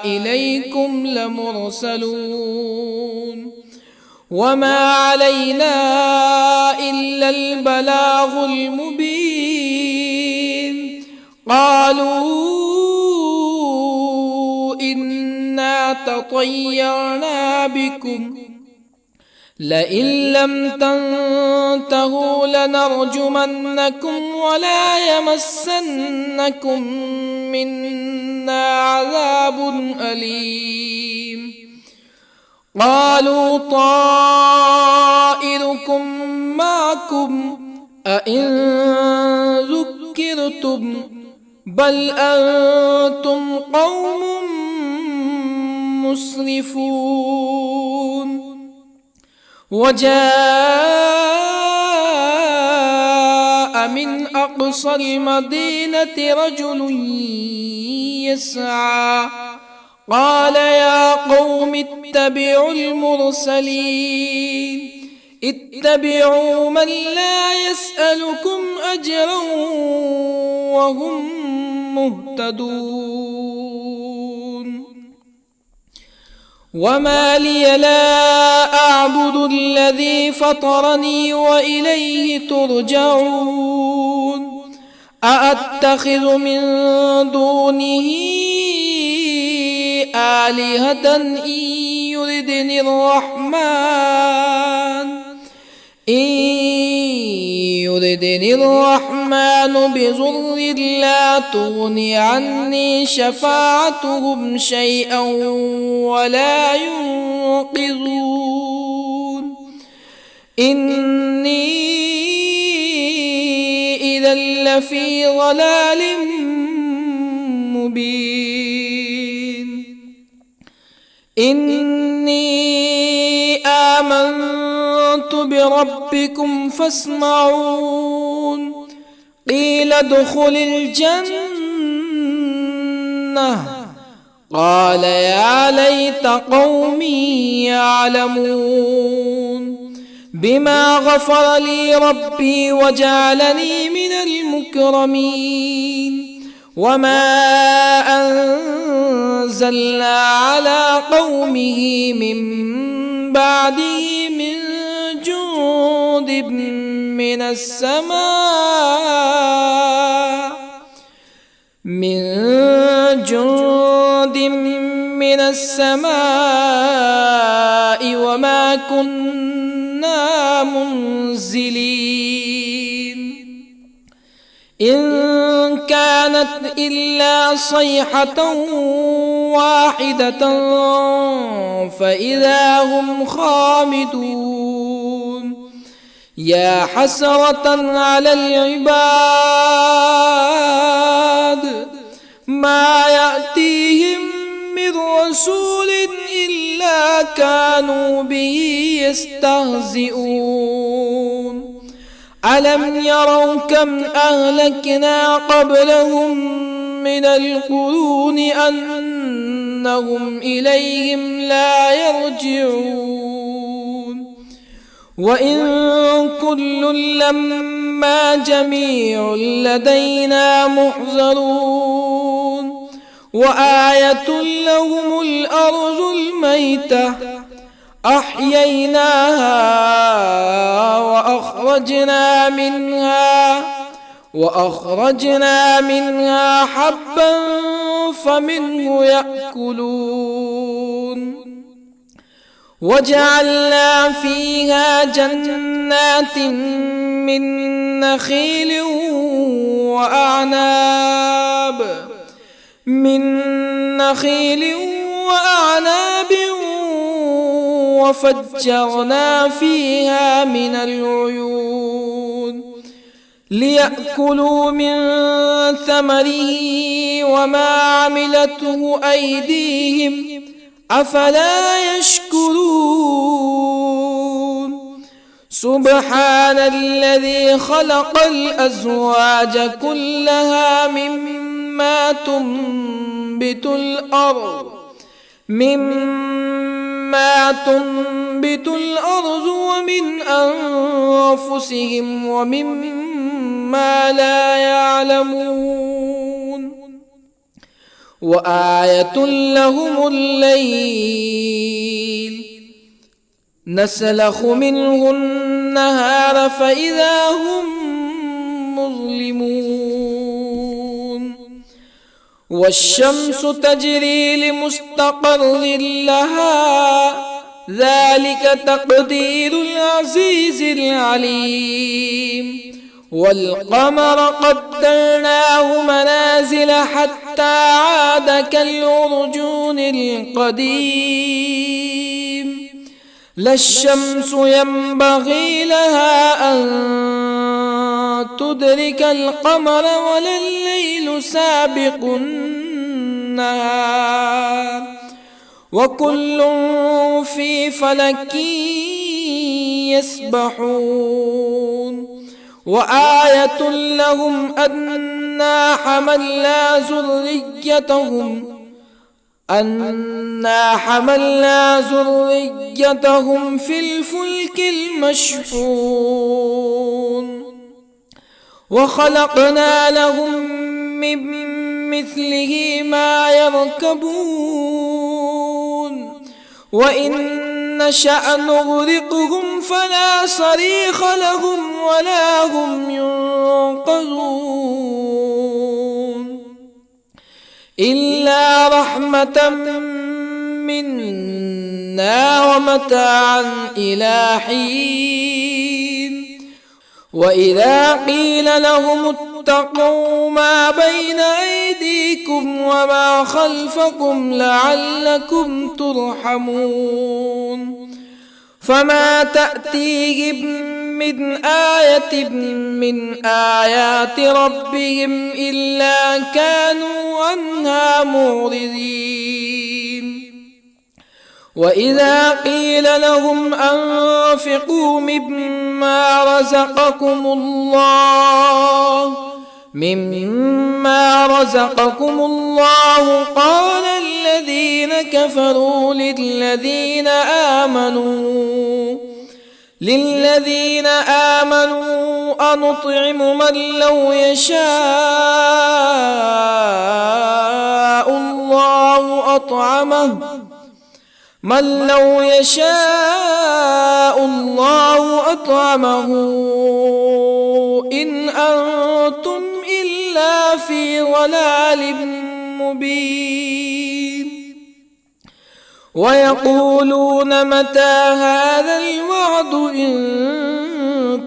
إليكم لمرسلون وما علينا إلا البلاغ المبين قالوا إنا تطيرنا بكم لئن لم تنتهوا لنرجمنكم ولا يمسنكم منا عذاب أليم. قالوا طائركم معكم أئن ذكرتم بل أنتم قوم مسرفون. وجاء من أقصى المدينة رجل يسعى قال يا قوم اتبعوا المرسلين اتبعوا من لا يسألكم أجرا وهم مهتدون. وما لي لا أعبد الذي فطرني وإليه ترجعون. أأتخذ من دونه آلهة إن يردني الرحمن بضر لا تغني عني شفاعتهم شيئا ولا ينقذون. إني إذا لفي ضلال مبين. إني آمنت بربكم فاسمعون. قيل ادخل الجنة قال يا ليت قومي يعلمون بما غفر لي ربي وجعلني من المكرمين. وما أنزلنا على قومه من بعده من جند من السماء وما كنا منزلين. إن كانت إلا صيحة واحدة فإذا هم خامدون. يا حسرة على العباد ما يأتيهم من رسول إلا كانوا به يستهزئون. ألم يروا كم أهلكنا قبلهم من القرون أنهم إليهم لا يرجعون. وإن كل لما جميع لدينا محضرون. وآية لهم الأرض الميتة أحييناها وأخرجنا منها حبا فمنه يأكلون. وجعلنا فيها جنات من نخيل وأعناب وفجرنا فيها من العيون ليأكلوا من ثمره وما عملته أيديهم أفلا يشكرون. سبحان الذي خلق الأزواج كلها مما تنبت الأرض ومن أنفسهم ومما لا يعلمون. وآية لهم الليل نسلخ منه النهار فإذا هم مظلمون. والشمس تجري لمستقر لها ذلك تقدير العزيز العليم. والقمر قدرناه منازل حتى عاد كالعرجون القديم. لا الشمس ينبغي لها أن تدرك القمر ولا الليل سابق النهار وكل في فلك يسبحون. وآية لهم أنا حملنا ذريتهم في الفلك المشحون وخلقنا لهم من مثله ما يركبون وإن نشأ نغرقهم فلا صريخ لهم ولا هم ينقذون إلا رحمة منا ومتاعا إلى حين. وإذا قيل لهم اتقوا ما بين أيديكم وما خلفكم لعلكم ترحمون فما تأتيهم من آية من آيات ربهم إلا كانوا عنها معرضين. وإذا قيل لهم أنفقوا مما رزقكم الله قال الذين كفروا للذين آمنوا أنطعم من لو يشاء الله أطعمه إن أنتم إلا في ضلال مبين. ويقولون متى هذا الوعد إن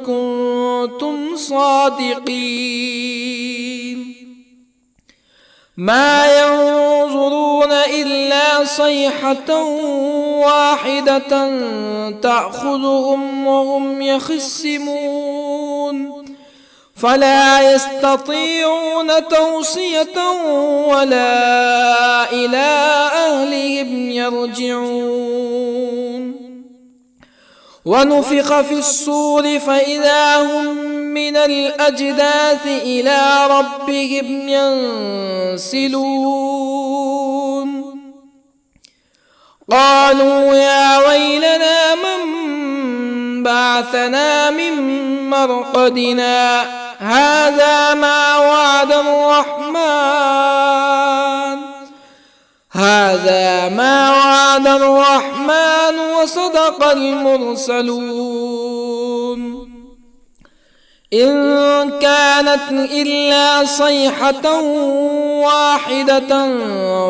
كنتم صادقين. ما ينظرون إلا صيحة واحدة تأخذهم وهم يخصمون فلا يستطيعون توصية ولا إلى أهلهم يرجعون. ونفخ في الصور فإذا هم من الأجداث إلى ربهم ينسلون. قالوا يا ويلنا من بعثنا من مرقدنا هذا ما وعد الرحمن وصدق المرسلون. إن كانت إلا صيحة واحدة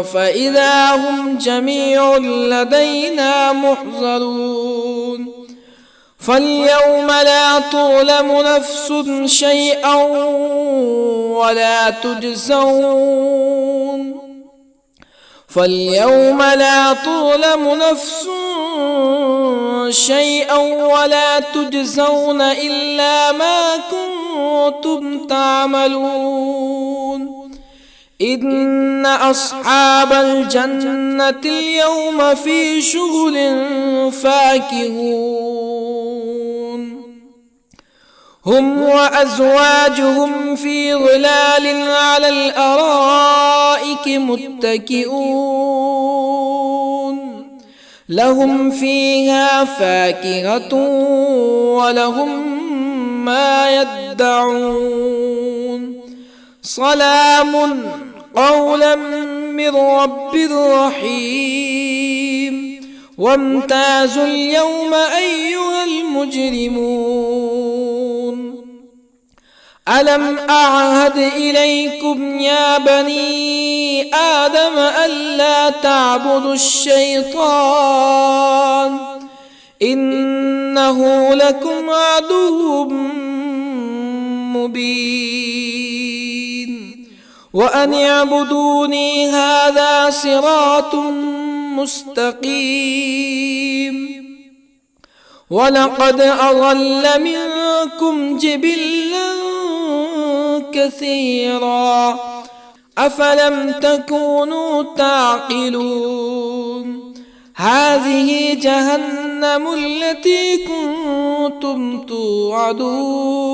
فإذا هم جميع لدينا محضرون. فاليوم لا تظلم نفس شيئا ولا تجزون إلا ما كنتم تعملون. إن أصحاب الجنة اليوم في شغل فاكهون هم وأزواجهم في ظلال على الأرائك متكئون لهم فيها فاكهة ولهم ما يدعون. سلام قولا من رب رحيم. وامتازوا اليوم أيها المجرمون. ألم أعهد إليكم يا بني آدم ألا تعبدوا الشيطان إنه لكم عدو مبين وأن اعبدوني هذا صراط مستقيم ولقد أضل منكم جبلا كثيرا أفلم تكونوا تعقلون هذه جهنم التي كنتم توعدون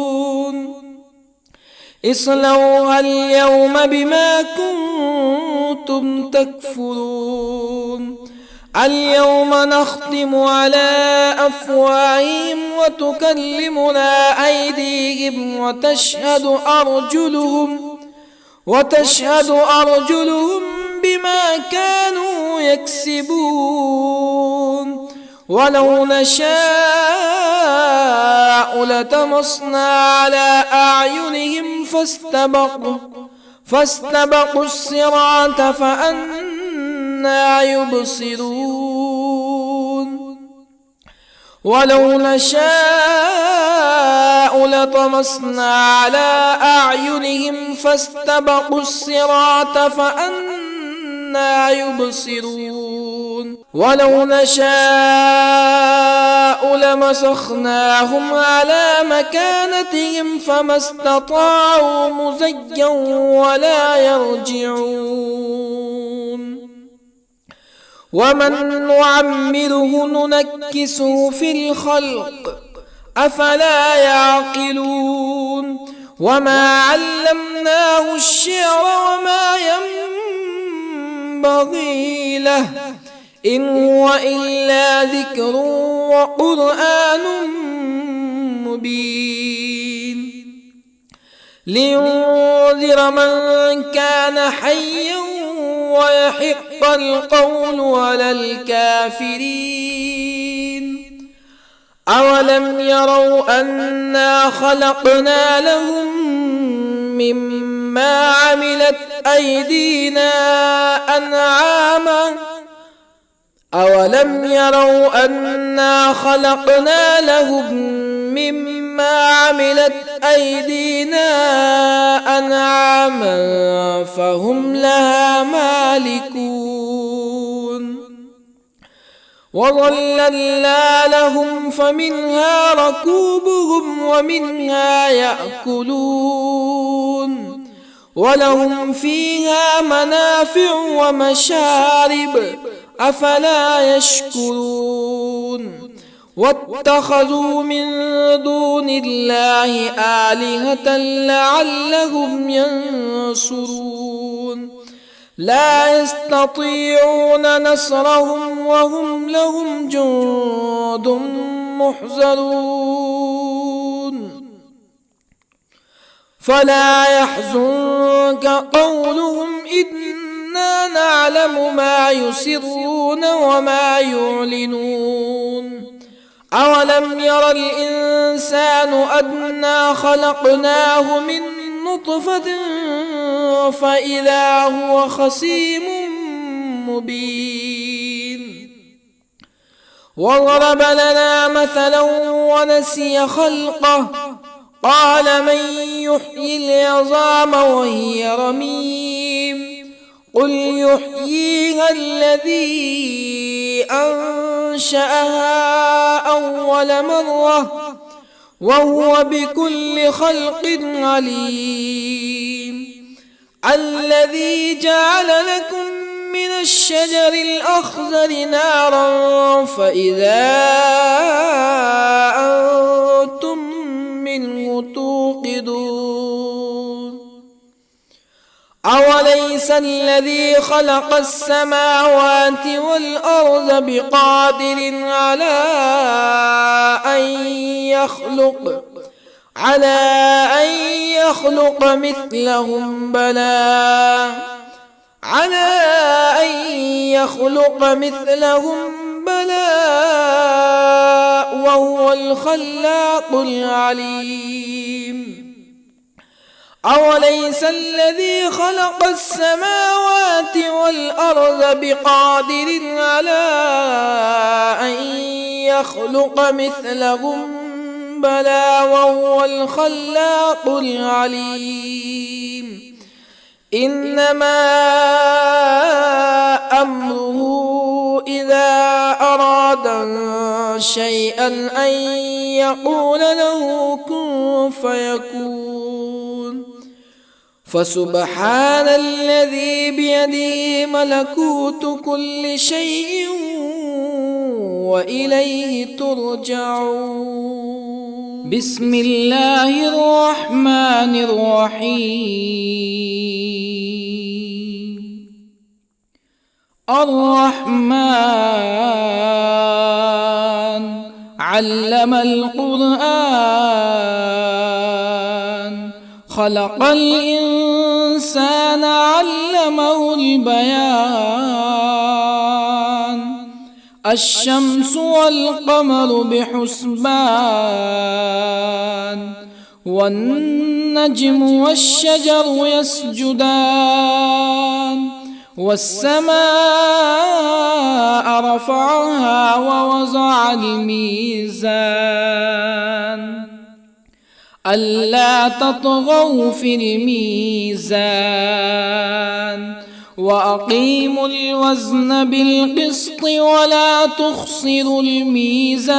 اصلوها اليوم بما كنتم تكفرون اليوم نختم على أفواههم وتكلمنا أيديهم وتشهد أرجلهم بما كانوا يكسبون ولو نشاء لطمسنا على أعينهم فاستبقوا الصراط فأنى يبصرون ولو نشاء لطمسنا على أعينهم فاستبقوا الصراط فأنى يبصرون ولو نشاء لمسخناهم على مكانتهم فما استطاعوا مزيا ولا يرجعون ومن نعمره ننكسه في الخلق أفلا يعقلون وما علمناه الشعر وما ينبغي له إن هو إلا ذكر وقرآن مبين لينذر من كان حيا ويحق القول على الكافرين أولم يروا أنا خلقنا لهم مما عملت أيدينا أنعاما أولم يروا أنا خلقنا لهم مما عملت أيدينا أنعاما فهم لها مالكون وظللنا لهم فمنها ركوبهم ومنها يأكلون ولهم فيها منافع ومشارب أفلا يشكرون واتخذوا من دون الله آلهة لعلهم ينصرون لا يستطيعون نصرهم وهم لهم جند محضرون فلا يحزنك قولهم إنا نعلم ما يسرون وما يعلنون أولم ير الإنسان أنا خلقناه من نطفة فإذا هو خصيم مبين وضرب لنا مثلا ونسي خلقه قال من يحيي العظام وهي رميم قل يحييها الذي أنشأها أول مرة وهو بكل خلق عليم الذي جعل لكم من الشجر الأخضر نارا فإذا أنتم منه توقدون أوليس الذي خلق السماوات والأرض بقادر على أن يخلق مثلهم بلى وهو الخلاق العليم أوليس الذي خلق السماوات والأرض بقادر على أن يخلق مثلهم بلى وهو الخلاق العليم إنما أمره إذا أراد شيئا أن يقول له كن فيكون فسبحان الذي بيده ملكوت كل شيء وإليه ترجعون. بسم الله الرحمن الرحيم. الرحمن علم القرآن خلق الإنسان علمه البيان الشمس والقمر بحسبان والنجم والشجر يسجدان والسماء رفعها ووضع الميزان ألا تطغوا في الميزان وأقيموا الوزن بالقسط ولا تخسروا الميزان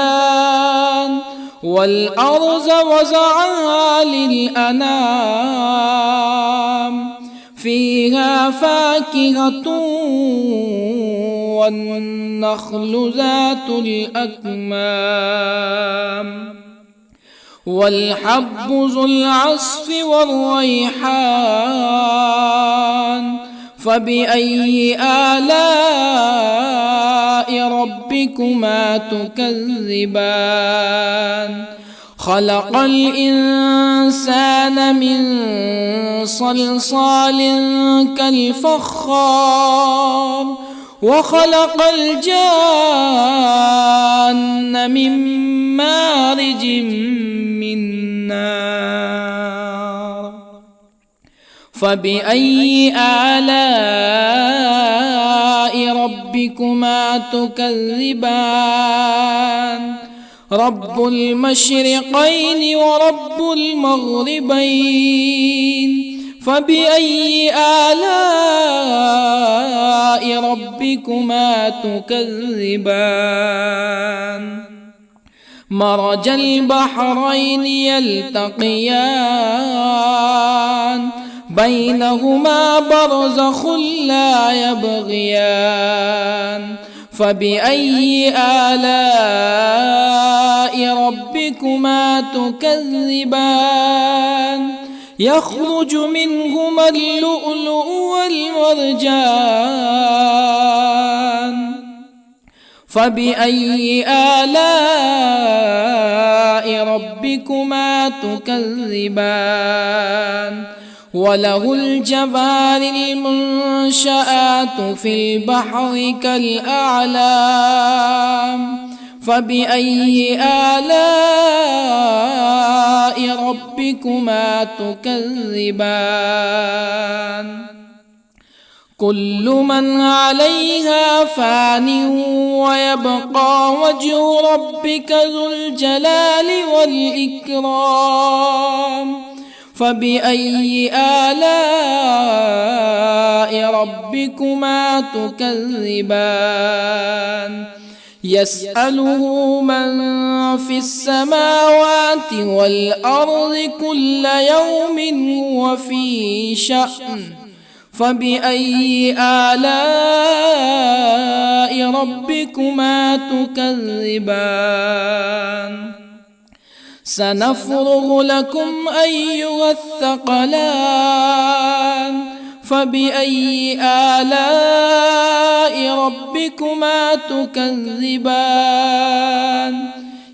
والأرض وضعها للأنام فيها فاكهة والنخل ذات الأكمام والحب ذو العصف والريحان فبأي آلاء ربكما تكذبان خلق الإنسان من صلصال كالفخار وخلق الجان من مارج من نار فبأي آلاء ربكما تكذبان رب المشرقين ورب المغربين فبأي آلاء ربكما تكذبان مرج البحرين يلتقيان بينهما برزخ لا يبغيان فبأي آلاء ربكما تكذبان يخرج منهما اللؤلؤ والمرجان فبأي آلاء ربكما تكذبان وله الجوار المنشآت في البحر كالأعلام فبأي آلاء ربكما تكذبان كل من عليها فان ويبقى وجه ربك ذو الجلال والإكرام فبأي آلاء ربكما تكذبان يسأله من في السماوات والأرض كل يوم هو في شأن فبأي آلاء ربكما تكذبان سنفرغ لكم أيها الثقلان فبأي آلاء ربكما تكذبان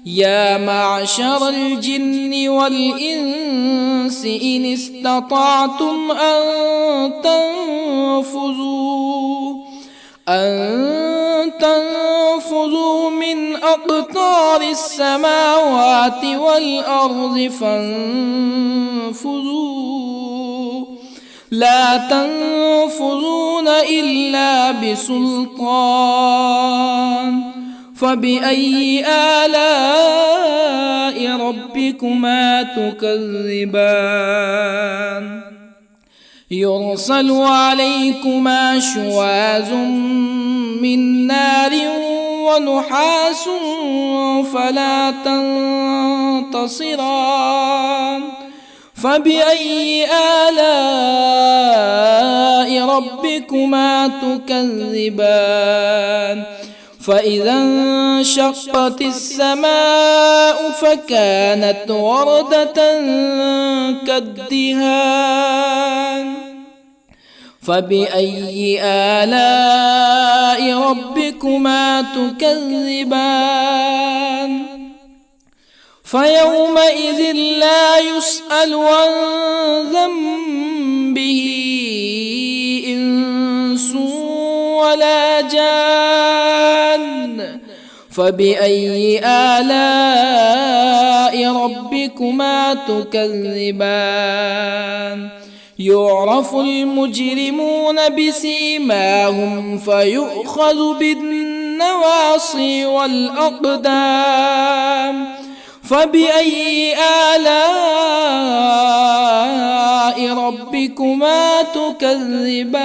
يا معشر الجن والإنس إن استطعتم أن تنفذوا من أقطار السماوات والأرض فانفذوا لا تنفذون إلا بسلطان فبأي آلاء ربكما تكذبان يرسل عليكما شواظ من نار ونحاس فلا تنتصران فبأي آلاء ربكما تكذبان فإذا انشقت السماء فكانت وردة كالدهان فبأي آلاء ربكما تكذبان فيومئذ لا يسأل عن ذنبه إنس ولا جان فبأي آلاء ربكما تكذبان يعرف المجرمون بسيماهم فيؤخذ بالنواصي والأقدام فبأي آلاء ربكما تكذبان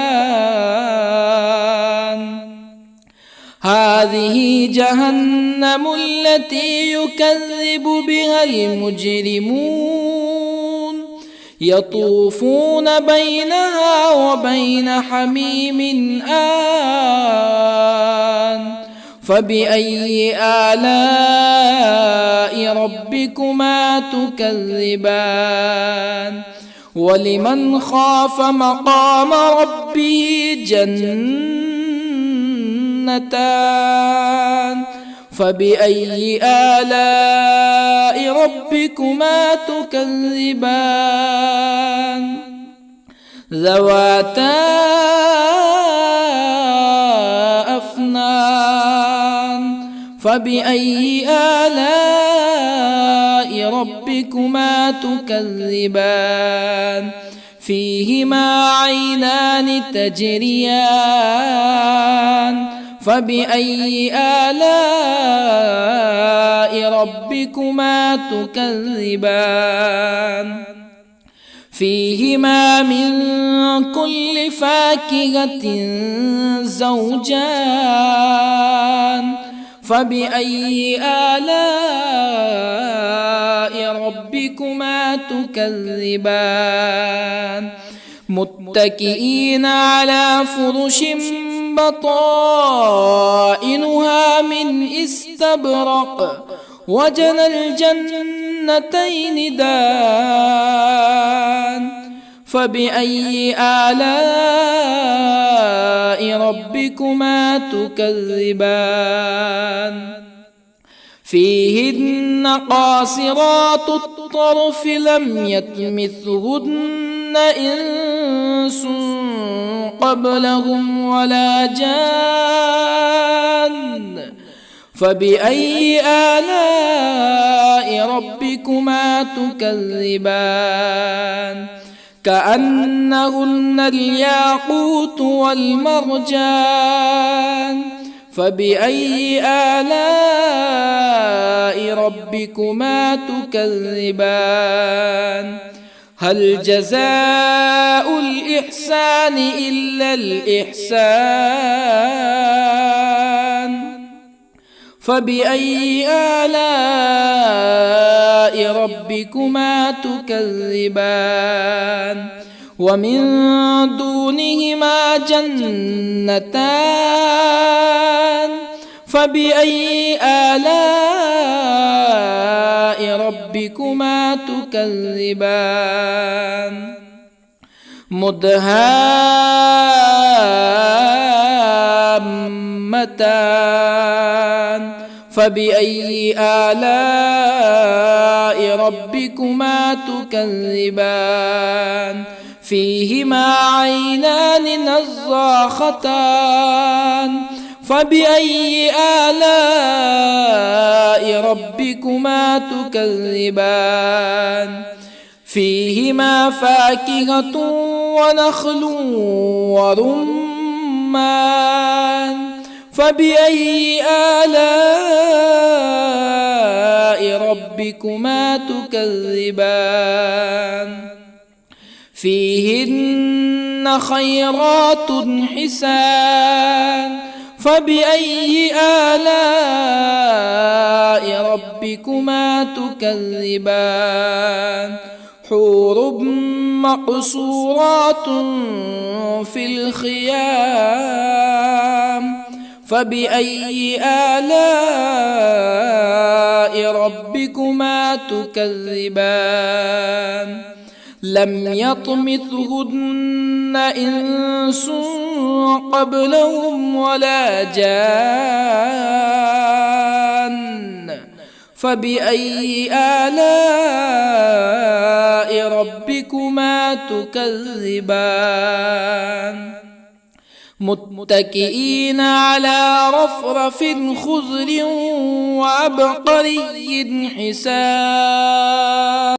هذه جهنم التي يكذب بها المجرمون يطوفون بينها وبين حميم آن فبأي آلاء ربكما تكذبان ولمن خاف مقام ربه جنتان فبأي آلاء ربكما تكذبان ذواتا أفنان فبأي آلاء ربكما تكذبان فيهما عينان تجريان فبأي آلاء ربكما تكذبان فيهما من كل فاكهة زوجان فبأي آلاء ربكما تكذبان متكئين على فرش بطائنها من استبرق وجنى الجنتين دان فبأي آلاء ربكما تكذبان فيهن قاصرات الطرف لم يطمثهن إنس قبلهم ولا جان فبأي آلاء ربكما تكذبان كأنهن الياقوت والمرجان فبأي آلاء ربكما تكذبان هل جزاء الإحسان إلا الإحسان فبأي آلاء ربكما تكذبان ومن دونهما جنتان فبأي آلاء ربكما تكذبان مدهامتان فبأي آلاء ربكما تكذبان فيهما عينان نضاختان فبأي آلاء ربكما تكذبان فيهما فاكهة ونخل ورمان فبأي آلاء ربكما تكذبان فيهن خيرات حسان فبأي آلاء ربكما تكذبان حور مقصورات في الخيام فبأي آلاء ربكما تكذبان لم يطمثهن إنس قبلهم ولا جان فبأي آلاء ربكما تكذبان متكئين على رفرف خضر وعبقري حسان